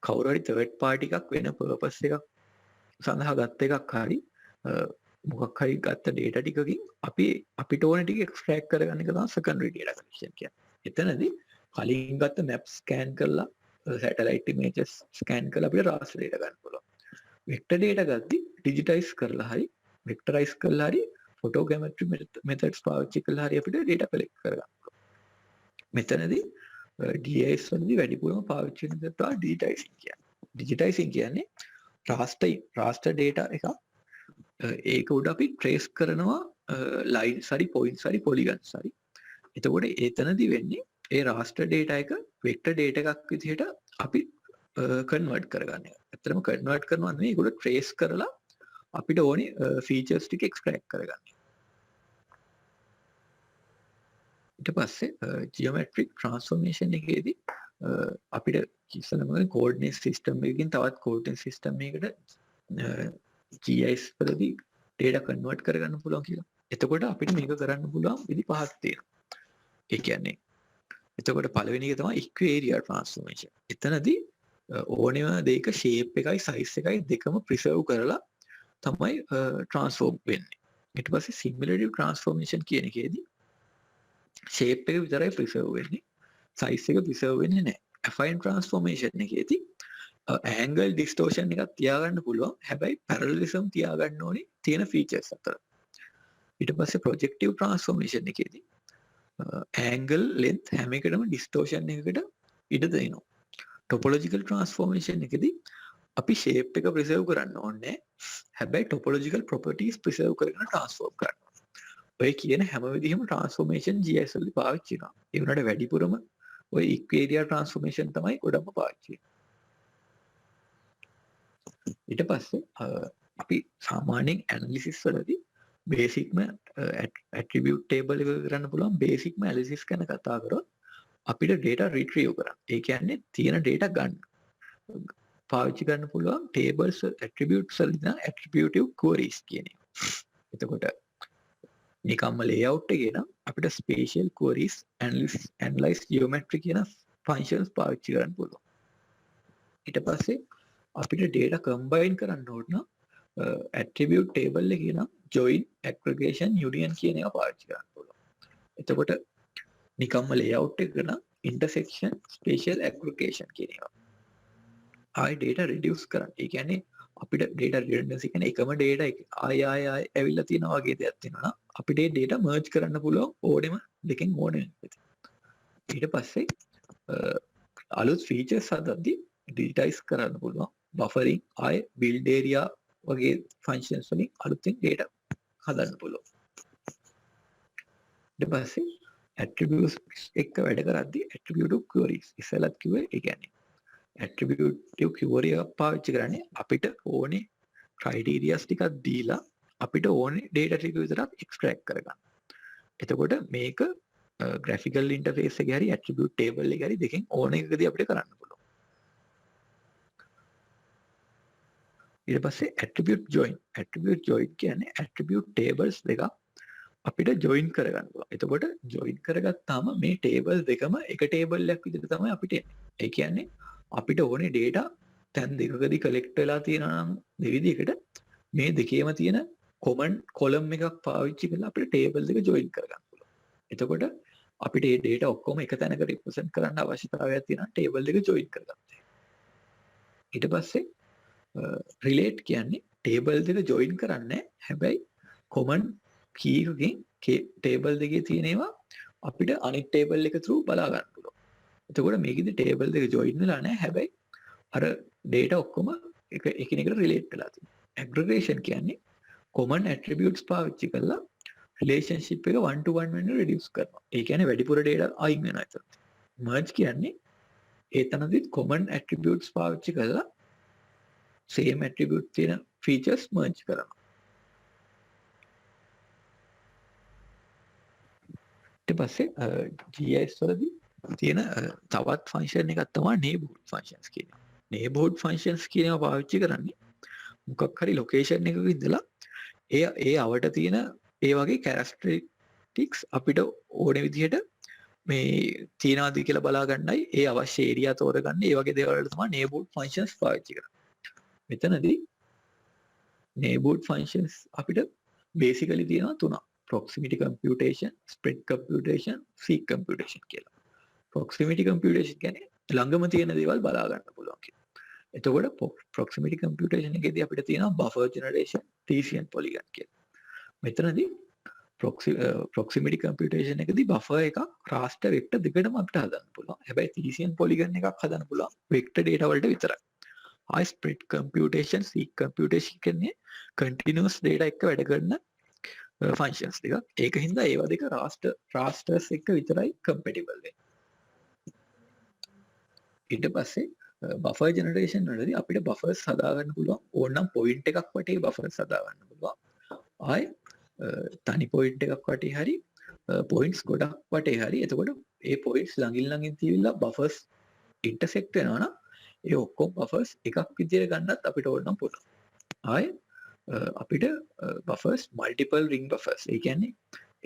කවුරු හරි third party එකක් වෙන purpose එකක් සඳහා ගත්ත එකක් හරි මොකක් හරි ගත්ත data ටිකකින් අපිට ඕන ටික extract කරගන්න එක තමයි secondary data collection කියන්නේ. එතනදී කලින් ගත්ත map scan කරලා satellite images scan කරලා අපිට raster data ගන්න පුළුවන්. vector data ගද්දි digitize කරලා හරි vectorize කරලා හරි photogrammetry methods පාවිච්චි කරලා හරි අපිට data collect කරගන්න පුළුවන්. මෙතනදී GIS වලදී වැඩිපුරම පාවිච්චි කරන දේ තමයි digitizing කියන්නේ. digitizing කියන්නේ raster data එක ඒක උඩ අපි trace කරනවා lines හරි points හරි polygons හරි. එතකොට එතනදී වෙන්නේ ඒ raster data එක vector data එකක් විදිහට අපි convert කරගන්න එක. ඇත්තටම convert කරනවා නෙවෙයි ඒගොල්ලෝ trace කරලා අපිට ඕනේ features ටික extract කරගන්න. ඊට පස්සේ geometric transformation එකේදී අපිට ඉස්සෙල්ලාම coordinate system එකකින් තවත් coordinate system එකකට GIS වලදී data convert කරගන්න පුළුවන් කියලා. එතකොට අපිට මේක කරන්න පුළුවන් විදි පහක් තියෙනවා. ඒ කියන්නේ එතකොට පළවෙනි එක තමයි equatorial transformation. එතනදී ඕනෙම දෙයක shape එකයි size එකයි දෙකම preserve කරලා තමයි transform වෙන්නේ. ඊට පස්සේ simulative transformation කියන එකේදී shape එක විතරයි preserve වෙන්නේ. size එක preserve වෙන්නේ නැහැ. affine transformation එකේදී angle distortion එකක් තියාගන්න පුළුවන්. හැබැයි parallelism තියාගන්න ඕනේ තියෙන features අතර. ඊට පස්සේ projective transformation එකේදී angle length හැම එකටම distortion එකකට ඉඩ දෙනවා. topological transformation එකේදී අපි shape එක preserve කරන්න ඕනේ. හැබැයි topological properties preserve කරගෙන transform කරන්න. ඔය කියන හැම විදිහම transformation GIS වලදී පාවිච්චි කරනවා. ඒ වුණාට වැඩිපුරම ඔය equatorial transformation තමයි ගොඩක්ම පාවිච්චි කරන්නේ. ඊට පස්සේ අපි සාමාන්‍යයෙන් analysis වලදී basicම attribute table එක කරන්න පුළුවන් basicම analysis ගැන කතා කරොත් අපිට data retrieve කරන්න. ඒ කියන්නේ තියෙන data ගන්න. පාවිච්චි කරන්න පුළුවන් tables attributes වලින් attributive queries කියන එක. එතකොට නිකම්ම layout එකේ නම් අපිට spatial queries analyze geometry කියන functions පාවිච්චි කරන්න පුළුවන්. ඊට පස්සේ අපිට data combine කරන්න ඕන නම් attribute table එකේ නම් join aggregation union කියන එක පාවිච්චි කරන්න පුළුවන්. එතකොට නිකම්ම layout එක නම් intersection spatial aggregation කියන එක. ආයි data reduce කරන්න. ඒ කියන්නේ අපිට data redundancy කියන්නේ එකම data එක ආය ඇවිල්ලා තියෙනවා වගේ දෙයක් තියෙනවා නම් අපිට ඒ data merge කරන්න පුළුවන් ඕනෙම දෙකෙන් ඕනෙම විදිහට. ඊට පස්සේ අලුත් features හදද්දී digitize කරන්න පුළුවන් buffering ආය build area වගේ functions වලින් අලුතින් data හදන්න පුළුවන්. ඊට පස්සේ attributes එක වැඩ කරද්දී attributive queries ඉස්සෙල්ලත් කිව්වේ ඒ කියන්නේ attributive query එක පාවිච්චි කරන්නේ අපිට ඕනේ criterias ටිකක් දීලා අපිට ඕනේ data ටික විතරක් extract කරගන්න. එතකොට මේක graphical interface එකේ හරි attribute table එකේ හරි දෙකෙන් ඕන එකකදී අපිට කරන්න පුළුවන්. ඊට පස්සේ attribute join කියන්නේ attribute tables දෙක අපිට join කරගන්න පුළුවන්. එතකොට join කරගත්තාම මේ table දෙකම එක table එකක් විදිහට තමයි අපිට එන්නේ. ඒ කියන්නේ අපිට ඕනේ data තැන් දෙකකදී collect වෙලා තියෙනවා නම් දෙවිදිහකට මේ දෙකේම තියෙන common column එකක් පාවිච්චි කරලා අපිට table දෙක join කරගන්න පුළුවන්. එතකොට අපිට මේ data ඔක්කොම එක තැනක represent කරන්න අවශ්‍යතාවයක් තියෙනවා table දෙක join කරගන්න. ඊට පස්සේ relate කියන්නේ table දෙක join කරන්නේ හැබැයි common key එකකින් table දෙකේ තියෙන ඒවා අපිට අනිත් table එක through බලා ගන්න පුළුවන්. එතකොට මේකෙදි table දෙක join වෙලා නැහැ හැබැයි අර data ඔක්කොම එකිනෙකට relate වෙලා තියෙනවා. aggregation කියන්නේ common attributes පාවිච්චි කරලා relationship එක one to one වෙන්න reduce කරනවා. ඒ කියන්නේ වැඩිපුර data අයින් වෙනවා එතන. merge කියන්නේ ඒ තනදිත් common attributes පාවිච්චි කරලා same attribute තියෙන features merge කරනවා. ඊට පස්සේ GIS වලදී තියෙන තවත් function එකක් තමයි neighborhood functions කියන්නේ. neighborhood functions කියනවා පාවිච්චි කරන්නේ මොකක් හරි location එකක ඉඳලා ඒ අවට තියෙන ඒ වගේ characteristics අපිට ඕන විදිහට මේ තියනවාද කියලා බලා ගන්නයි ඒ අවශ්‍ය area තෝරගන්න ඒ වගේ දේවල් වලට තමයි neighborhood functions පාවිච්චි කරන්නේ. මෙතනදී neighborhood functions අපිට බේසිකලි තියෙනවා තුනක්. proximity computation, spread computation, seek computation කියලා. proximity computation කියන්නේ ළඟම තියෙන දේවල් බලා ගන්න පුළුවන් කියලා. එතකොට proximity computation එකේදී අපිට තියෙනවා buffer generation, Bayesian polygon කියලා. මෙතනදී proximity computation එකදී buffer එකක් raster vector දෙකටම අපිට හදන්න පුළුවන්. හැබැයි Bayesian polygon එකක් හදන්න පුළුවන් vector data වලට විතරයි. high spread computation, seek computation කියන්නේ continuous data එක්ක වැඩ කරන functions ටික. ඒක හින්දා ඒවා දෙක rasters එක්ක විතරයි compatible වෙන්නේ. ඊට පස්සේ buffer generation වලදී අපිට buffers හදාගන්න පුළුවන්. ඕනනම් point එකක් වටේ buffers හදාගන්න පුළුවන්. ආයි තනි point එකක් වටේ හරි points ගොඩක් වටේ හරි. එතකොට ඒ points ළඟින් තියවිලා buffers intersect වෙනවා නම් ඒ ඔක්කොම buffers එකක් විදියට ගන්නත් අපිට ඕනනම් පුළුවන්. ආයි අපිට buffers multiple ring buffers. ඒ කියන්නේ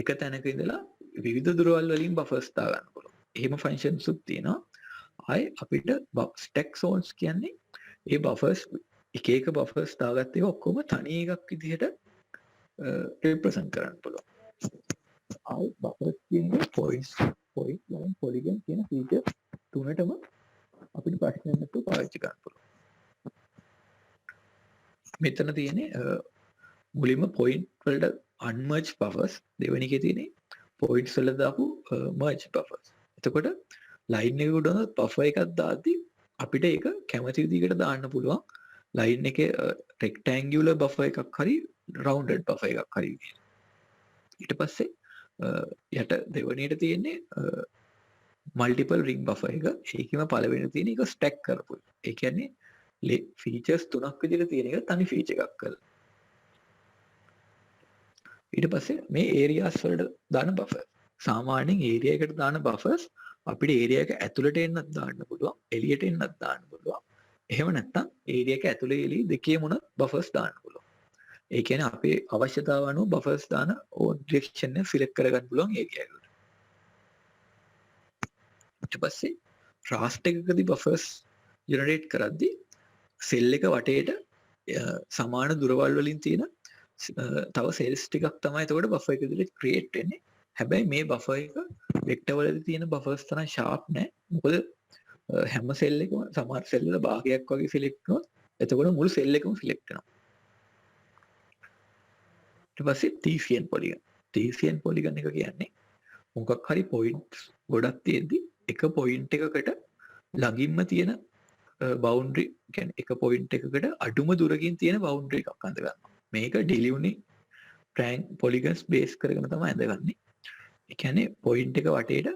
එක තැනක ඉඳලා විවිධ දුරවල් වලින් buffers දාගන්න පුළුවන්. එහෙම functions උත් තියෙනවා. ආයි අපිට stack zones කියන්නේ ඒ buffers එක එක buffers දාගත්ත ඒවා ඔක්කොම තනි එකක් විදිහට represent කරන්න පුළුවන්. ආයි buffers කියන්නේ point line polygon කියන feature තුනටම අපිට ප්‍රශ්නයක් නැතුව පාවිච්චි කරන්න පුළුවන්. මෙතන තියෙන්නේ මුලින්ම point වලට unmerged buffers, දෙවෙනි එකේ තියෙන්නේ points වලට දාපු merged buffers. එතකොට line එක උඩ buffer එකක් දාද්දි අපිට ඒක කැමති විදිහකට දාන්න පුළුවන්. line එකේ rectangular buffer එකක් හරි rounded buffer එකක් හරි. ඊට පස්සේ යට දෙවෙනියට තියෙන්නේ multiple ring buffer එක. ඒකෙම පළවෙනි තියෙන එක stack කරපු. ඒ කියන්නේ features තුනක් විදිහට තියෙන එක තනි feature එකක් කරලා. ඊට පස්සේ මේ areas වලට දාන buffer. සාමාන්‍යයෙන් area එකට දාන buffers අපිට area එක ඇතුළට එන්නත් දාන්න පුළුවන්, එළියට එන්නත් දාන්න පුළුවන්. එහෙම නැත්නම් area එක ඇතුළේ එළිය දෙකේම උන buffers දාන්න පුළුවන්. ඒ කියන්නේ අපේ අවශ්‍යතාව අනුව buffers දාන ඕන direction එක select කරගන්න පුළුවන් area එකට. ඊට පස්සේ raster එකකදී buffers generate කරද්දී cell එක වටේට සමාන දුරවල් වලින් තියෙන තව cells ටිකක් තමයි එතකොට buffer එක විදිහට create වෙන්නේ. හැබැයි මේ buffer එක vector වලදී තියෙන buffers තරම් sharp නැහැ. මොකද හැම cell එකම සමහර cell වල භාගයක් වගේ select කරනොත් එතකොට මුළු cell එකම select වෙනවා. ඊට පස්සේ Bayesian polygon. Bayesian polygon එක කියන්නේ මොකක් හරි points ගොඩක් තියෙද්දි එක point එකකට ළඟින්ම තියෙන boundary කියන්නේ එක point එකකට අඩුම දුරකින් තියෙන boundary එකක් අඳ ගන්නවා. මේක delivering polygons base කරගෙන තමයි අඳගන්නේ. ඒ කියන්නේ point එක වටේට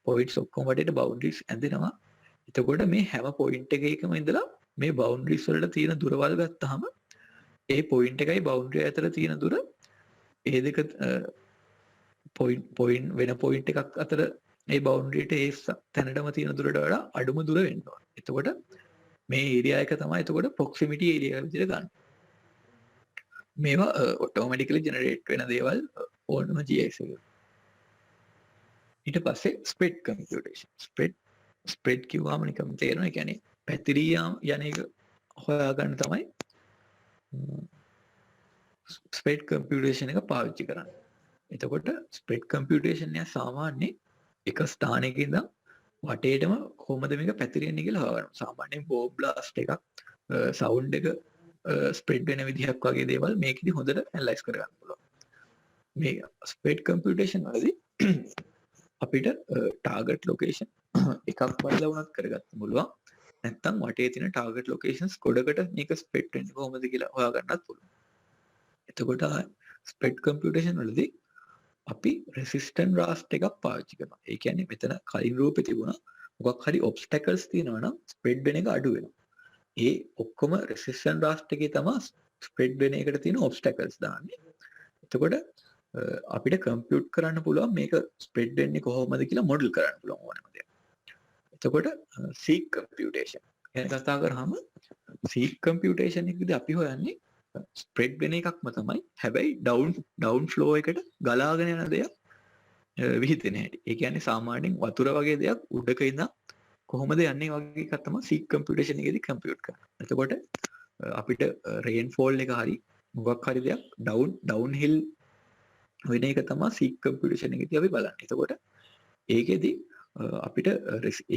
points ඔක්කොම වටේට boundaries ඇඳෙනවා. එතකොට මේ හැම point එකකම ඉඳලා මේ boundaries වලට තියෙන දුරවල් ගත්තාම ඒ point එකයි boundary අතර තියෙන දුර ඒ දෙක point වෙන point එකක් අතර ඒ boundary එකට ඒ තැනටම තියෙන දුරට වඩා අඩුම දුර වෙන්න ඕන. එතකොට මේ area එක තමයි එතකොට proximity area එක විදිහට ගන්න. මේවා automatically generate වෙන දේවල් ඕනම GIS එකක. ඊට පස්සේ spread computation. spread කිව්වම නිකම් තේරෙනවා. ඒ කියන්නේ පැතිරියාම යන එක හොයාගන්න තමයි spread computation එක පාවිච්චි කරන්නේ. එතකොට spread computation එක සාමාන්‍යයෙන් එක ස්ථානයක ඉඳන් වටේටම කොහොමද මේක පැතිරෙන්නේ කියලා හොයාගන්නවා. සාමාන්‍යයෙන් bomb blast එකක් sound එක spread වෙන විදිහක් වගේ දේවල් මේකෙදි හොඳට analyze කරගන්න පුළුවන්. මේ spread computation වලදී අපිට target location එකක් බලලා වුණත් කරගන්න පුළුවන්. නැත්නම් වටේ තියෙන target locations ගොඩකට මේක spread වෙන්නේ කොහොමද කියලා හොයාගන්නත් පුළුවන්. එතකොට spread computation වලදී අපි resistant raster එකක් පාවිච්චි කරනවා. ඒ කියන්නේ මෙතන කලින් රූපේ තිබුණා මොකක් හරි obstacles තියෙනවා නම් spread වෙන එක අඩු වෙනවා. ඒ ඔක්කොම resistant raster එකේ තමයි spread වෙන එකට තියෙන obstacles දාන්නේ. එතකොට අපිට compute කරන්න පුළුවන් මේක spread වෙන්නේ කොහොමද කියලා model කරන්න පුළුවන් ඕනම දෙයක්. එතකොට seek computation ගැන කතා කරාම seek computation එකේදී අපි හොයන්නේ spread වෙන එකක්ම තමයි. හැබැයි down flow එකට ගලාගෙන යන දෙයක් විහිදෙන හැටි. ඒ කියන්නේ සාමාන්‍යයෙන් වතුර වගේ දෙයක් උඩක ඉඳන් කොහොමද යන්නේ වගේ එකක් තමයි seek computation එකේදී compute කරන්නේ. එතකොට අපිට rainfall එක හරි මොකක් හරි දෙයක් ඩවුන් හිල් වෙන එක තමයි සීක් කම්පියුටේෂන් එකේදී අපි බලන්නේ. එතකොට ඒකෙදි අපිට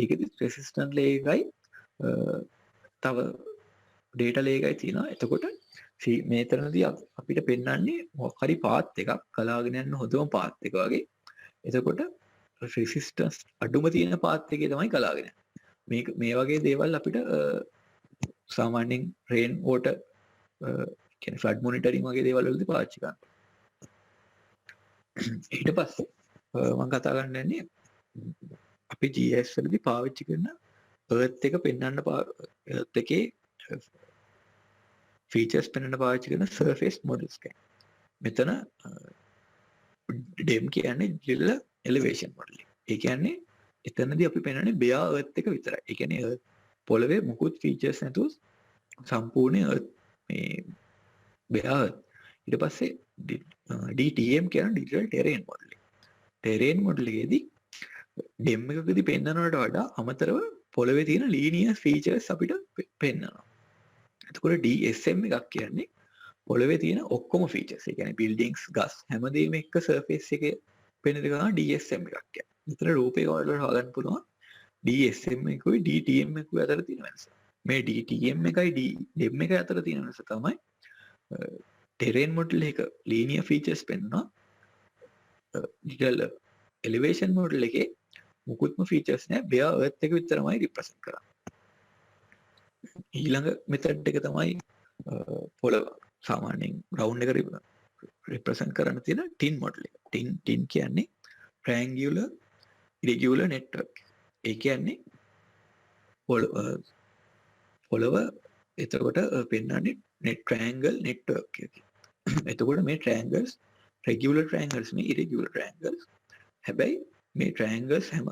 ඒකෙදි රෙසිස්ටන්ට් ලේයරයි තව ඩේටා ලේයරයි තියෙනවා. එතකොට මේතරනදී අපිට පෙන්වන්නේ මොකක් හරි පාත් එකක් කලාගෙන යන හොඳම පාත් එක වගේ. එතකොට රෙසිස්ටන්ස් අඩුම තියෙන පාත් එකේ තමයි කලාගෙන යන්නේ. මේ වගේ දේවල් අපිට සාමාන්‍යයෙන් රේන් වෝටර් කියන්නේ ෆ්ලඩ් මොනිටරින් වගේ දේවල් වලදී පාවිච්චි කරනවා. ඊට පස්සේ මම කතා කරන්න යන්නේ අපි GIS වලදී පාවිච්චි කරන Earth එක පෙන්වන්න Earth එකේ ෆීචර්ස් පෙන්වන්න පාවිච්චි කරන surface models එක. මෙතන DEM කියන්නේ digital elevation modeling. ඒ කියන්නේ එතනදී අපි පෙන්වන්නේ bare Earth එක විතරයි. ඒ කියන්නේ පොළවේ මුකුත් ෆීචර්ස් නැතුව සම්පූර්ණ Earth මේ bare Earth. ඊට පස්සේ DTM කියන digital terrain modeling. terrain modeling එකේදී DEM එකකදී පෙන්වනවට වඩා අමතරව පොළවේ තියෙන linear features අපිට පෙන්වනවා. එතකොට DSM එකක් කියන්නේ පොළවේ තියෙන ඔක්කොම features. ඒ කියන්නේ buildings, ගස් හැමදේම එක්ක surface එකේ පෙන්වන එක තමයි DSM එකක් කියන්නේ. මෙතන රූපේ වලට හොයන්න පුළුවන් DSM එකයි DTM එකයි අතර තියෙන වෙනස. මේ DTM එකයි DEM එකයි අතර තියෙන වෙනස තමයි terrain model එක linear features පෙන්වනවා. digital elevation model එකේ මුකුත්ම features නැහැ. bare earth එක විතරමයි represent කරන්නේ. ඊළඟ method එක තමයි පොළව සාමාන්‍යයෙන් round එක represent කරන්න තියෙන tin model එක. tin කියන්නේ triangular irregular network. ඒ කියන්නේ පොළව එතකොට පෙන්වන්නේ triangle network එක. එතකොට මේ triangles regular triangles මේ irregular triangles. හැබැයි මේ triangles හැම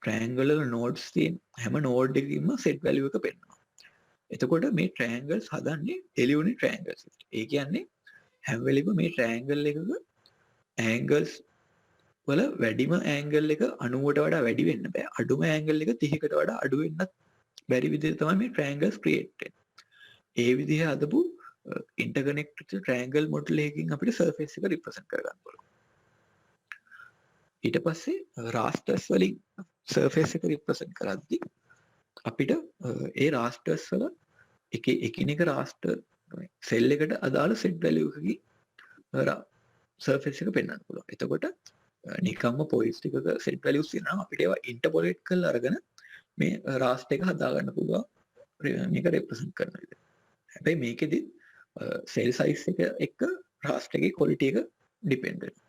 triangular nodes තියෙන හැම node එකකින්ම set value එක පෙන්වනවා. එතකොට මේ triangles හදන්නේ Teleunit triangles. ඒ කියන්නේ හැම වෙලෙම මේ triangle එකක angles වල වැඩිම angle එක 90ට වඩා වැඩි වෙන්න බෑ. අඩුම angle එක 30කට වඩා අඩු වෙන්නත් බැරි විදිහට තමයි මේ triangles create වෙන්නේ. ඒ විදිහ හදපු interconnected triangle model එකකින් අපිට surface එක represent කරගන්න පුළුවන්. ඊට පස්සේ rasters වලින් surface එක represent කරද්දී අපිට ඒ rasters වල එකිනෙක raster cell එකට අදාළ set value එකකින් surface එක පෙන්වන්න පුළුවන්. එතකොට නිකම්ම points ටිකක set values තියෙනවා අපිට ඒවා interpolate කරලා අරගෙන මේ raster එක හදා ගන්න පුළුවන් මේක represent කරන විදිහ. හැබැයි මේකෙදි cell size එක එක්ක raster එකේ quality එක depend වෙනවා.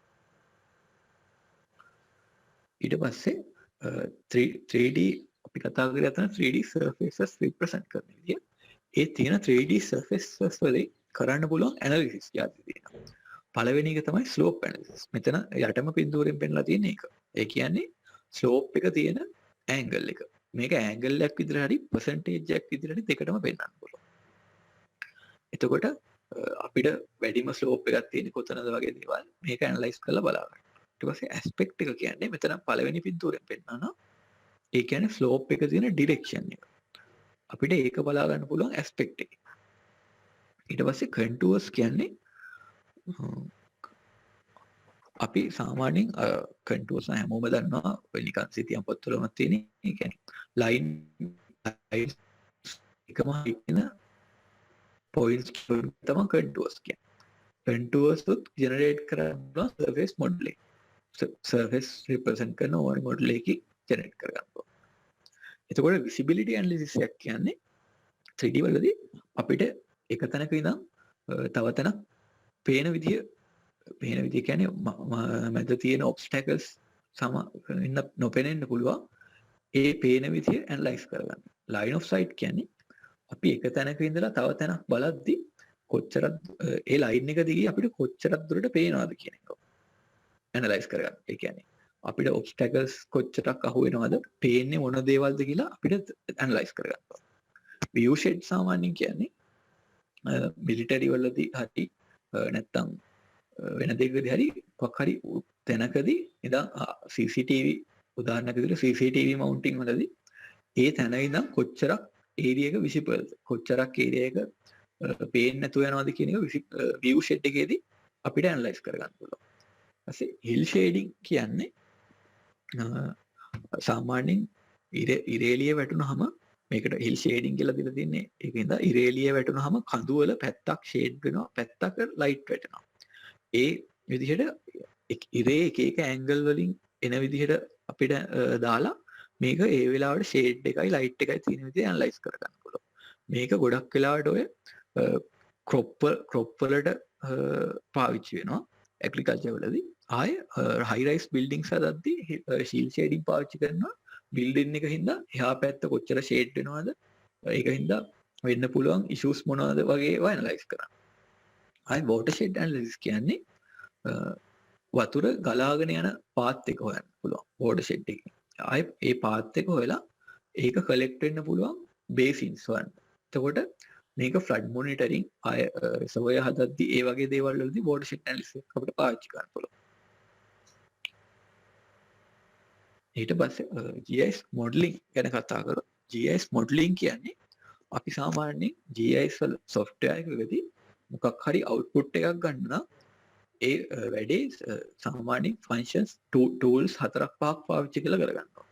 ඊට පස්සේ 3D අපි කතා කරලා තියෙන 3D surfaces represent කරන විදිය. ඒ තියෙන 3D surfaces වලින් කරන්න පුළුවන් analysis යාදී තියෙනවා. පළවෙනි එක තමයි slope analysis. මෙතන යටම පින්තූරෙන් පෙන්නලා තියෙන එක. ඒ කියන්නේ slope එක තියෙන angle එක. මේක angle එකක් විදිහට හරි percentage එකක් විදිහට හරි දෙකටම පෙන්වන්න පුළුවන්. එතකොට අපිට වැඩිම slope එකක් තියෙන කොතනද වගේ දේවල් මේක analyze කරලා බලා ගන්න. ඊට පස්සේ aspect එක කියන්නේ මෙතන පළවෙනි පින්තූරෙන් පෙන්නනවා. ඒ කියන්නේ slope එක තියෙන direction එක. අපිට ඒක බලා ගන්න පුළුවන් aspect එක. ඊට පස්සේ contours කියන්නේ අපි සාමාන්‍යයෙන් contours හැමෝම දන්නවා නිකන් සිතියම් පොත්වලම තියෙන ඒ කියන්නේ line එකම හිටින points තමයි contours කියන්නේ. contours උත් generate කරනවා surface model එක. surface represent කරන ඕනි model එකකින් generate කරගන්නවා. එතකොට visibility analysis එකක් කියන්නේ 3D වලදී අපිට එක තැනක ඉඳන් තව තැනක් පේන විදිය කියන්නේ මැද තියෙන obstacles ඉන්න නොපෙනෙන්න පුළුවන්. ඒ පේන විදිය analyze කරගන්න. line of sight කියන්නේ අපි එක තැනක ඉඳලා තව තැනක් බලද්දි කොච්චරක් ඒ line එක දිගේ අපිට කොච්චරක් දුරට පේනවද කියන එක analyze කරගන්න. ඒ කියන්නේ අපිට obstacles කොච්චරක් අහු වෙනවද පේන්නේ මොන දේවල්ද කියලා අපිට analyze කරගන්න. view shed සාමාන්‍යයෙන් කියන්නේ military වලදී හරි නැත්තම් වෙන දෙයකදී හරි මොකක් හරි තැනකදී ඉඳන් CCTV උදාහරණයක් විදිහට CCTV mounting වලදී ඒ තැන ඉඳන් කොච්චරක් area එක visible කොච්චරක් area එක පේන්නේ නැතුව යනවාද කියන එක view shed එකේදී අපිට ඇනලයිස් කරගන්න පුළුවන්. ඊපස්සේ hill shading කියන්නේ සාමාන්‍යයෙන් ඉරේලිය වැටුනහම මේකට හිල් ෂේඩින් කියලා දීලා තින්නේ ඒකින්ද ඉරේලිය වැටුනහම කඳු වල පැත්තක් ෂේඩ් වෙනවා පැත්තක ලයිට් වැටෙනවා. ඒ විදිහට ඉරේ එක එක ඇන්ගල් වලින් එන විදිහට අපිට දාලා මේක ඒ වෙලාවට ෂේඩ් එකයි ලයිට් එකයි තියෙන විදිහට ඇනලයිස් කරගන්න පුළුවන්. මේක ගොඩක් වෙලාවට ඔය ක්‍රොප් වලට පාවිච්චි වෙනවා ඇග්‍රිකල්චර් වලදී. ආය හයි රයිස් බිල්ඩින්ග්ස් හදද්දී හිල් ෂේඩින් පාවිච්චි කරනවා. බිල්ඩින් එක හින්දා එහා පැත්ත කොච්චර ෂේඩ් වෙනවද ඒක හින්දා වෙන්න පුළුවන් ඉෂුස් මොනවද වගේ ඒවා ඇනලයිස් කරන්න. ආයි වෝටර් ෂෙඩ් ඇනලිසිස් කියන්නේ වතුර ගලාගෙන යන පාත් එක හොයන්න පුළුවන් වෝටර් ෂෙඩ් එකේ. ආයි ඒ පාත් එක හොයලා ඒක කලෙක්ට් වෙන්න පුළුවන් බේසින්ස් හොයන්න. එතකොට මේක ෆ්ලඩ් මොනිටරින් ආය රිසර්වය හදද්දී ඒ වගේ දේවල් වලදී වෝටර් ෂෙඩ් ඇනලිසිස් අපිට පාවිච්චි කරන්න පුළුවන්. ඊට පස්සේ GIS මොඩලින් ගැන කතා කරොත් GIS මොඩලින් කියන්නේ අපි සාමාන්‍යයෙන් GIS වල software එකකදී මොකක් හරි output එකක් ගන්න නම් ඒ වැඩේ සාමාන්‍යයෙන් functions tools 4-5ක් පාවිච්චි කරලා කරගන්නවා.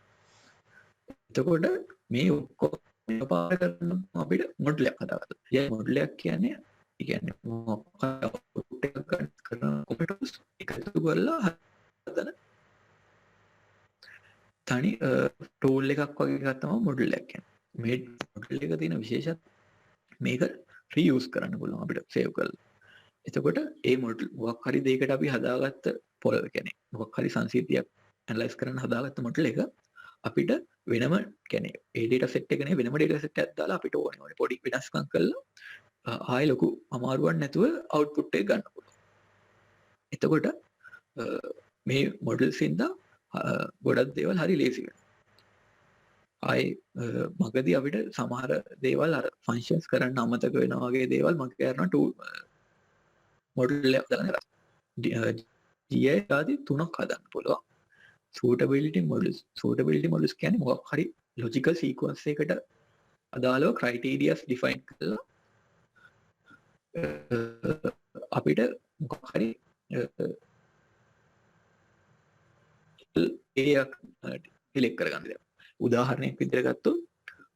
එතකොට මේ ඔක්කොම පාර කරන අපිට මොඩල් එකක් හදාගන්න. GIS මොඩල් එකක් කියන්නේ මොකක් හරි output එකක් ගන්න කරන computers එකතු කරලා හදන තනි ටූල් එකක් වගේ එකක් තමයි මොඩල් එක කියන්නේ. මේ මොඩල් එක තියෙන විශේෂත්වය මේක රීයුස් කරන්න පුළුවන් අපිට සේව් කරලා. එතකොට ඒ මොඩල් මොකක් හරි දෙයකට අපි හදාගත්ත කියන්නේ මොකක් හරි සංසිද්ධියක් ඇනලයිස් කරන්න හදාගත්ත මොඩල් එක අපිට වෙනම කියන්නේ ඒ data set එක නේ වෙනම data set එකක් දාලා අපිට ඕනේ පොඩි වෙනස්කම් කරලා ආයෙ ලොකු අමාරුවක් නැතුව output එක ගන්න පුළුවන්. එතකොට මේ මොඩල්ස් ඉඳලා ගොඩක් දේවල් හරි ලේසි වෙනවා. ආයි මගදී අපිට සමහර දේවල් අර ෆන්ක්ෂන්ස් කරන්න අමතක වෙනවා වගේ දේවල් මම කරන මොඩල් එක දාගෙන GIS ආදී තුනක් හදන්න පුළුවන්. suitability models කියන්නේ මොකක් හරි logical sequence එකකට අදාළව criteria define කරලා අපිට මොකක් හරි ඒයක් හෙලෙක් කරගන්න දෙයක්. උදාහරණයක් විදිහට ගත්තොත්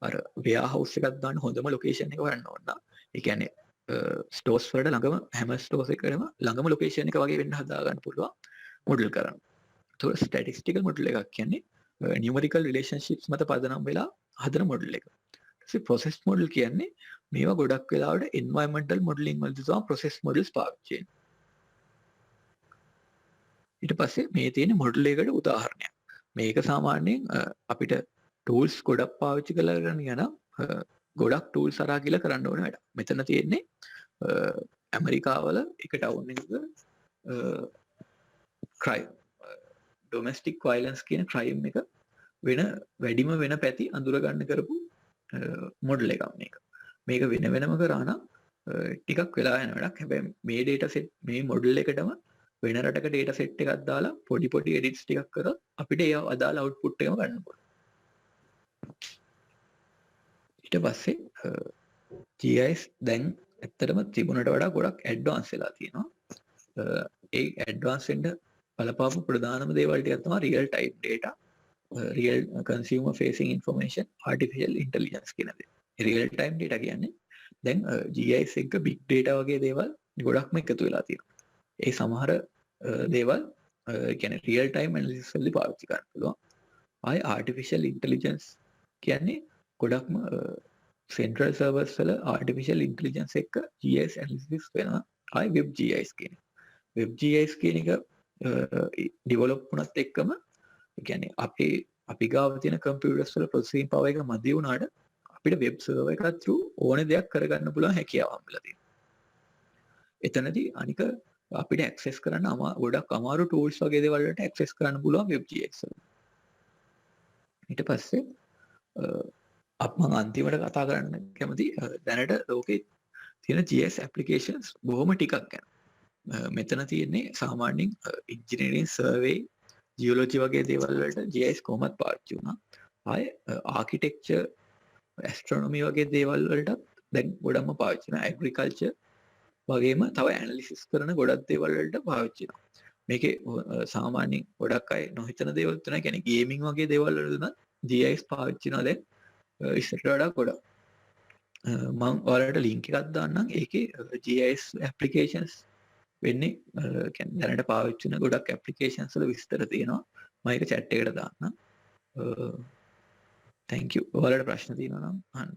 අර වෙයා හවුස් එකක් දාන්න හොඳම ලොකේෂන් එක හොයන්න ඕන නම් ඒ කියන්නේ ස්ටෝර්ස් වලට ළඟම හැම ස්ටෝර්ස් එකකටම ළඟම ලොකේෂන් එක වගේ වෙන්න හදා ගන්න පුළුවන් මොඩල් කරන්න. ඒතකොට ස්ටැටිස්ටිකල් මොඩල් එකක් කියන්නේ නියුමරිකල් රිලේෂන්ෂිප්ස් මත පදනම් වෙලා හදන මොඩල් එක. ඊට ප්‍රොසෙස් මොඩල් කියන්නේ මේවා ගොඩක් වෙලාවට එන්වයරන්මන්ටල් මොඩලින් වලදී තමයි ප්‍රොසෙස් මොඩල්ස් පාවිච්චි වෙන්නේ. ඊට පස්සේ මේ තියෙන මොඩල් එකකට උදාහරණයක්. මේක සාමාන්‍යයෙන් අපිට ටූල්ස් ගොඩක් පාවිච්චි කරලා කරන්න යන ගොඩක් ටූල්ස් අරා කියලා කරන්න ඕන වැඩ. මෙතන තියෙන්නේ ඇමරිකාවල එක ටවුන් එකක ක්‍රයිම් ඩොමෙස්ටික් වයලන්ස් කියන ක්‍රයිම් එක වැඩිම වෙන පැති අඳුර ගන්න කරපු මොඩල් එකක් මේක. මේක වෙන වෙනම කරා නම් ටිකක් වෙලා යන වැඩක්. හැබැයි මේ data set මේ මොඩල් එකටම වෙන රටක data set එකක් දාලා පොඩි edits ටිකක් කරලා අපිට ඒ අදාළ output එකම ගන්න පුළුවන්. ඊට පස්සේ GIS දැන් ඇත්තටම තිබුණට වඩා ගොඩක් ඇඩ්වාන්ස් වෙලා තියෙනවා. ඒ ඇඩ්වාන්ස් වෙන්න බලපාපු ප්‍රධානම දේවල් ටිකක් තමයි real time data, real consumer facing information, artificial intelligence කියන දේ. real time data කියන්නේ දැන් GIS එක big data වගේ දේවල් ගොඩක්ම එකතු වෙලා තියෙනවා. ඒ සමහර දේවල් කියන්නේ real time analysis වලදී පාවිච්චි කරන්න පුළුවන්. ආයි artificial intelligence කියන්නේ ගොඩක්ම central servers වල artificial intelligence එක්ක GIS analysis වෙනවා. ආයි web GIS කියන. web GIS කියන එක develop වුණත් එක්කම කියන්නේ අපි ගාව තියෙන computers වල processing power එක මදි වුණාට අපිට web server එකක් through ඕන දෙයක් කරගන්න පුළුවන් හැකියාව හම්බෙලා තියෙනවා. එතනදී අනික අපිට access කරන්න ගොඩක් අමාරු tools වගේ දේවල් වලට access කරන්න පුළුවන් web GIS වල. ඊට පස්සේ මම අන්තිමට කතා කරන්න කැමති දැනට ලෝකේ තියෙන GIS applications බොහොම ටිකක් ගැන. මෙතන තියෙන්නේ සාමාන්‍යයෙන් engineering survey geology වගේ දේවල් වලට GIS කොහොමද පාවිච්චි වුණා. ආයේ architecture astronomy වගේ දේවල් වලට දැන් ගොඩක්ම පාවිච්චි කරනවා. ඇග්‍රිකල්චර් වගේම තව ඇනලිසිස් කරන ගොඩක් දේවල් වලට පාවිච්චි කරනවා. මේකේ සාමාන්‍යයෙන් ගොඩක් අය නොහිතන දේවල් තුන කියන්නේ ගේමින් වගේ දේවල් වලද GIS පාවිච්චි කරනවා දැන් ඉස්සරට වඩා ගොඩක්. මම ඔයාලට ලින්ක් එකක් දාන්නම්. ඒකේ GIS applications වෙන්නේ කියන්නේ දැනට පාවිච්චි කරන ගොඩක් applications වල විස්තර තියෙනවා. මම ඒක chat එකට දාන්නම්. thank you. ඔයාලට ප්‍රශ්න තියෙනවා නම් අහන්න.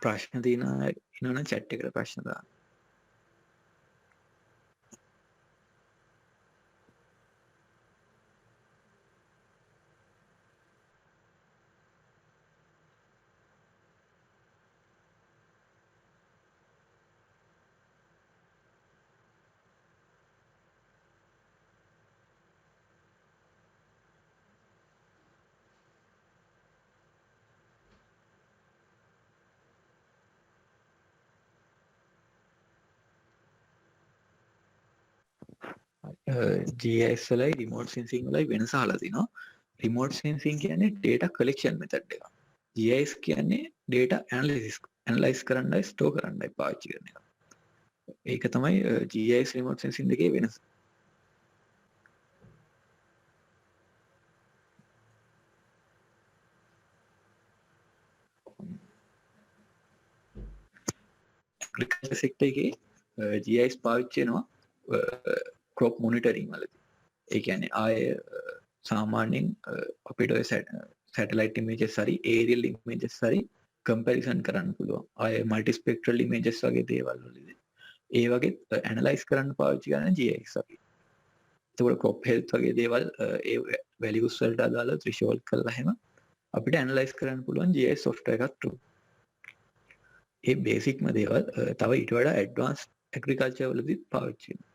ප්‍රශ්න තියෙනවා ඉන්නවනම් chat එකට ප්‍රශ්න දාන්න. GIS වලයි remote sensing වලයි වෙනස අහලා තිනවා. remote sensing කියන්නේ data collection method එක. GIS කියන්නේ data analyze කරන්නයි store කරන්නයි පාවිච්චි කරන එක. ඒක තමයි GIS remote sensing දෙකේ වෙනස. agriculture sector එකේ GIS පාවිච්චි වෙනවා crop monitoring වලදී. ඒ කියන්නේ ආය සාමාන්‍යයෙන් අපිට ඔය satellite images හරි aerial images හරි comparison කරන්න පුළුවන්. ආය multispectral images වගේ දේවල් වලදී. ඒ වගේ analyze කරන්න පාවිච්චි කරන GIS අපි. ඒතකොට crop health වගේ දේවල් ඒ values වලට අදාළව threshold කරලා එහෙම අපිට analyze කරන්න පුළුවන් GIS software එකක් through. ඒ බේසික්ම දේවල් තව ඊට වඩා ඇඩ්වාන්ස් ඇග්‍රිකල්චර් වලදී පාවිච්චි වෙනවා.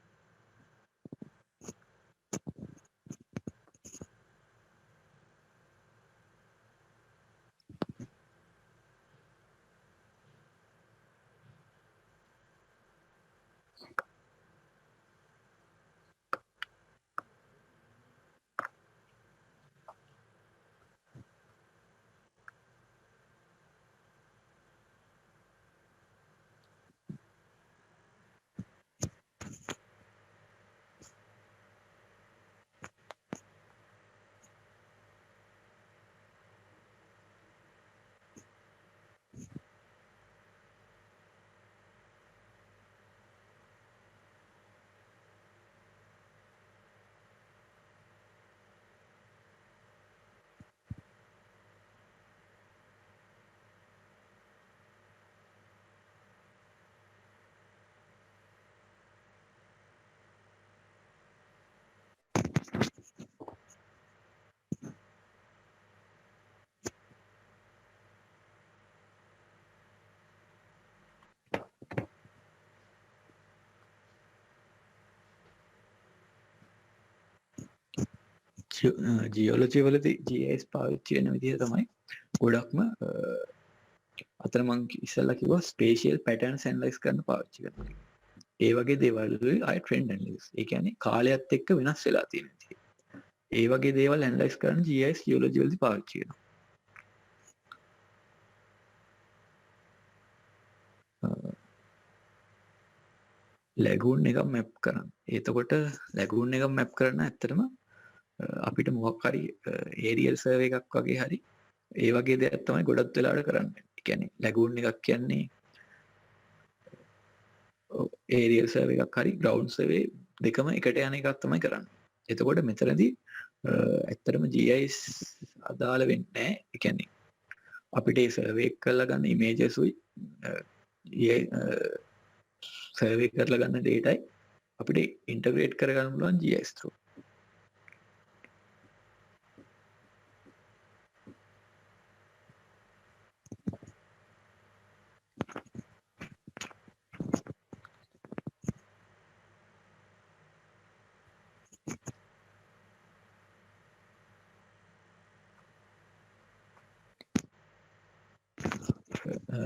ජියෝලොජි වලදී GIS පාවිච්චි වෙන විදිහ තමයි ගොඩක්ම අතන මං ඉස්සෙල්ලා කිව්වා ස්පේෂියල් පැටර්න්ස් ඇනලයිස් කරන්න පාවිච්චි කරනවා. ඒ වගේ දේවල් වලදී ආය ට්‍රෙන්ඩ් ඇනලිසිස්. ඒ කියන්නේ කාලයත් එක්ක වෙනස් වෙලා තියෙන විදිහ. ඒ වගේ දේවල් ඇනලයිස් කරන්න GIS ජියෝලොජි වලදී පාවිච්චි කරනවා. ලැගූන් එක මැප් කරන්න. එතකොට ලැගූන් එක මැප් කරන්න ඇත්තටම අපිට මොකක් හරි ඒරියල් සර්වේ එකක් වගේ හරි ඒ වගේ දෙයක් තමයි ගොඩක් වෙලාවට කරන්නේ. ඒ කියන්නේ ලැගූන් එකක් කියන්නේ ඒරියල් සර්වේ එකක් හරි ග්‍රවුන්ඩ් සර්වේ දෙකම එකට යන එකක් තමයි කරන්නේ. එතකොට මෙතනදී ඇත්තටම GIS අදාළ වෙන්නේ නැහැ. ඒ කියන්නේ අපිට ඒ සර්වේ කරලා ගන්න ඉමේජස් උයි සර්වේ කරලා ගන්න ඩේටායි අපිට ඉන්ටග්‍රේට් කරගන්න පුළුවන් GIS through.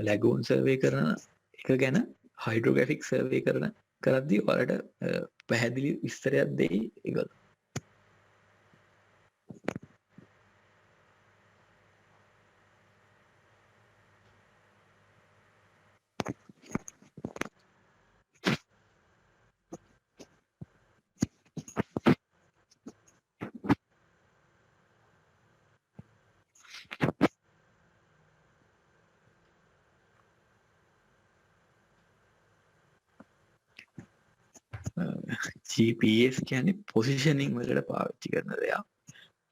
ලැගූන් සර්වේ කරන එක ගැන හයිඩ්‍රෝග්‍රැෆික් සර්වේ කරද්දී ඔයාලට පැහැදිලි විස්තරයක් දෙයි ඒගොල්ලෝ. GPS කියන්නේ පොසිෂනින් වලට පාවිච්චි කරන දෙයක්.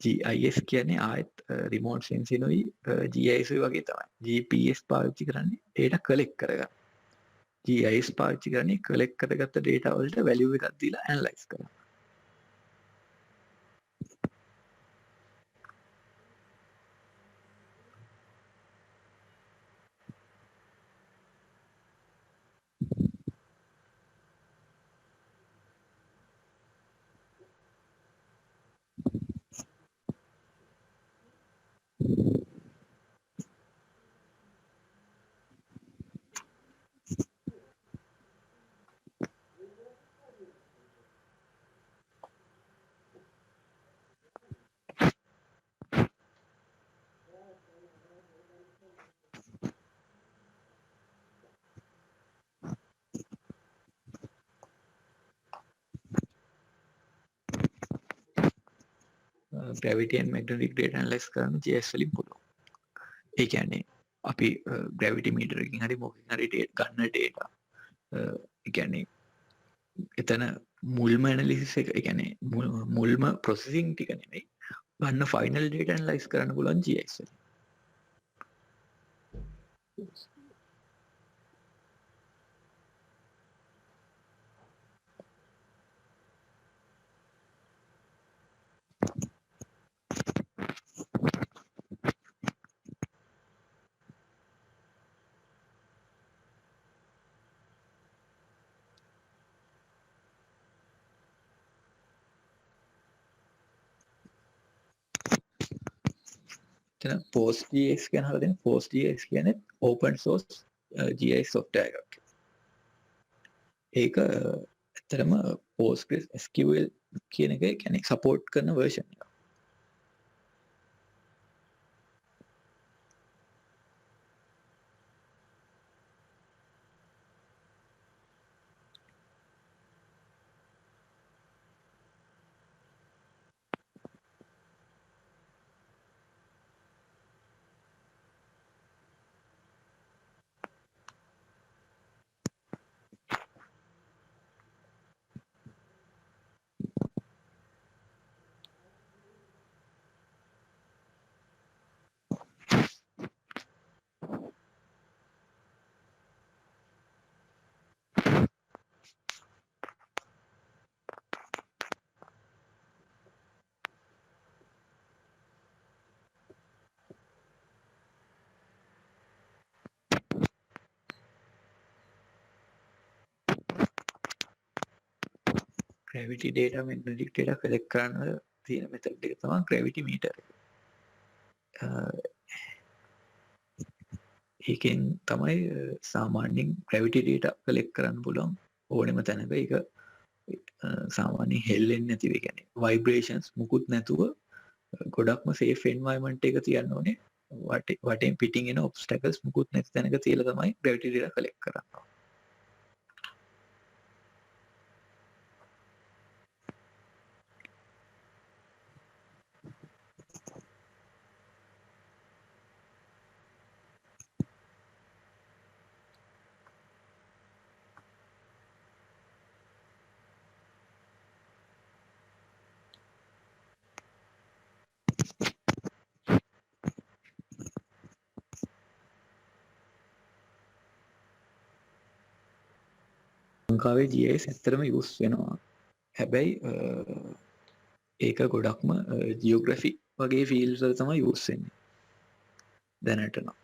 GIS කියන්නේ ආයෙත් රිමෝට් සෙන්සිනුයි GIS වගේ තමයි. GPS පාවිච්චි කරන්නේ data collect කරගන්න. GIS පාවිච්චි කරන්නේ collect කරගත්ත data වලට value එකක් දීලා analyze කරන්න. Gravity and magnetic data analyze කරන්න GIS වලින් පුළුවන්. ඒ කියන්නේ අපි gravity meter එකකින් හරි මොකකින් හරි ගන්න data ඒ කියන්නේ එතන මුල්ම ඇනලිසිස් එක ඒ කියන්නේ මුල්ම processing ටික නෙමෙයි ගන්න final data analyze කරන්න පුළුවන් GIS වලින්. PostGIS ගැන අහලා තියෙන PostGIS කියන්නේ open source GIS software එකක්. ඒක ඇත්තටම PostgreSQL කියන එක කියන්නේ support කරන version එක. Gravity data magnetic data collect කරන්න තියෙන මෙතඩ් එක තමයි ග්‍රැවිටි මීටර් එක. ඒකෙන් තමයි සාමාන්‍යයෙන් ග්‍රැවිටි ඩේටා කලෙක්ට් කරන්න පුළුවන් ඕනෙම තැනක. ඒක සාමාන්‍යයෙන් හෙල්ලෙන්නේ නැතිව, ඒ කියන්නේ ভাইබ්‍රේෂන්ස් මුකුත් නැතුව ගොඩක්ම සේෆ් එන්වයරන්මන්ට් එක තියන්න ඕනේ. වටෙන් පිටින් එන ඔබ්ස්ටැකල්ස් මුකුත් නැති තැනක තියලා තමයි ග්‍රැවිටි ඩේටා කලෙක්ට් කරන්නේ. ලංකාවේ GIS ඇත්තටම යූස් වෙනවා. හැබැයි ඒක ගොඩක්ම ජියෝග්‍රැෆි වගේ ෆීල්ඩ්ස් වල තමයි යූස් වෙන්නේ දැනට නම්.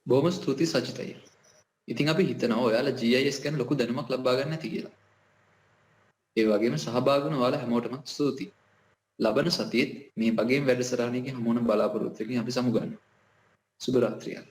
බොහොම ස්තුතියි සජිත් අයියා. ඉතින් අපි හිතනවා ඔයාලා GIS ගැන ලොකු දැනුමක් ලබා ගන්න ඇති කියලා. ඒ වගේම සහභාගී වුණ ඔයාලා හැමෝටම ස්තුතියි. ලබන සතියේත් මේ වගේම වැඩසටහනකින් හමු වෙන බලාපොරොත්තුකින් අපි සමුගන්නවා. සුබ රාත්‍රියක්.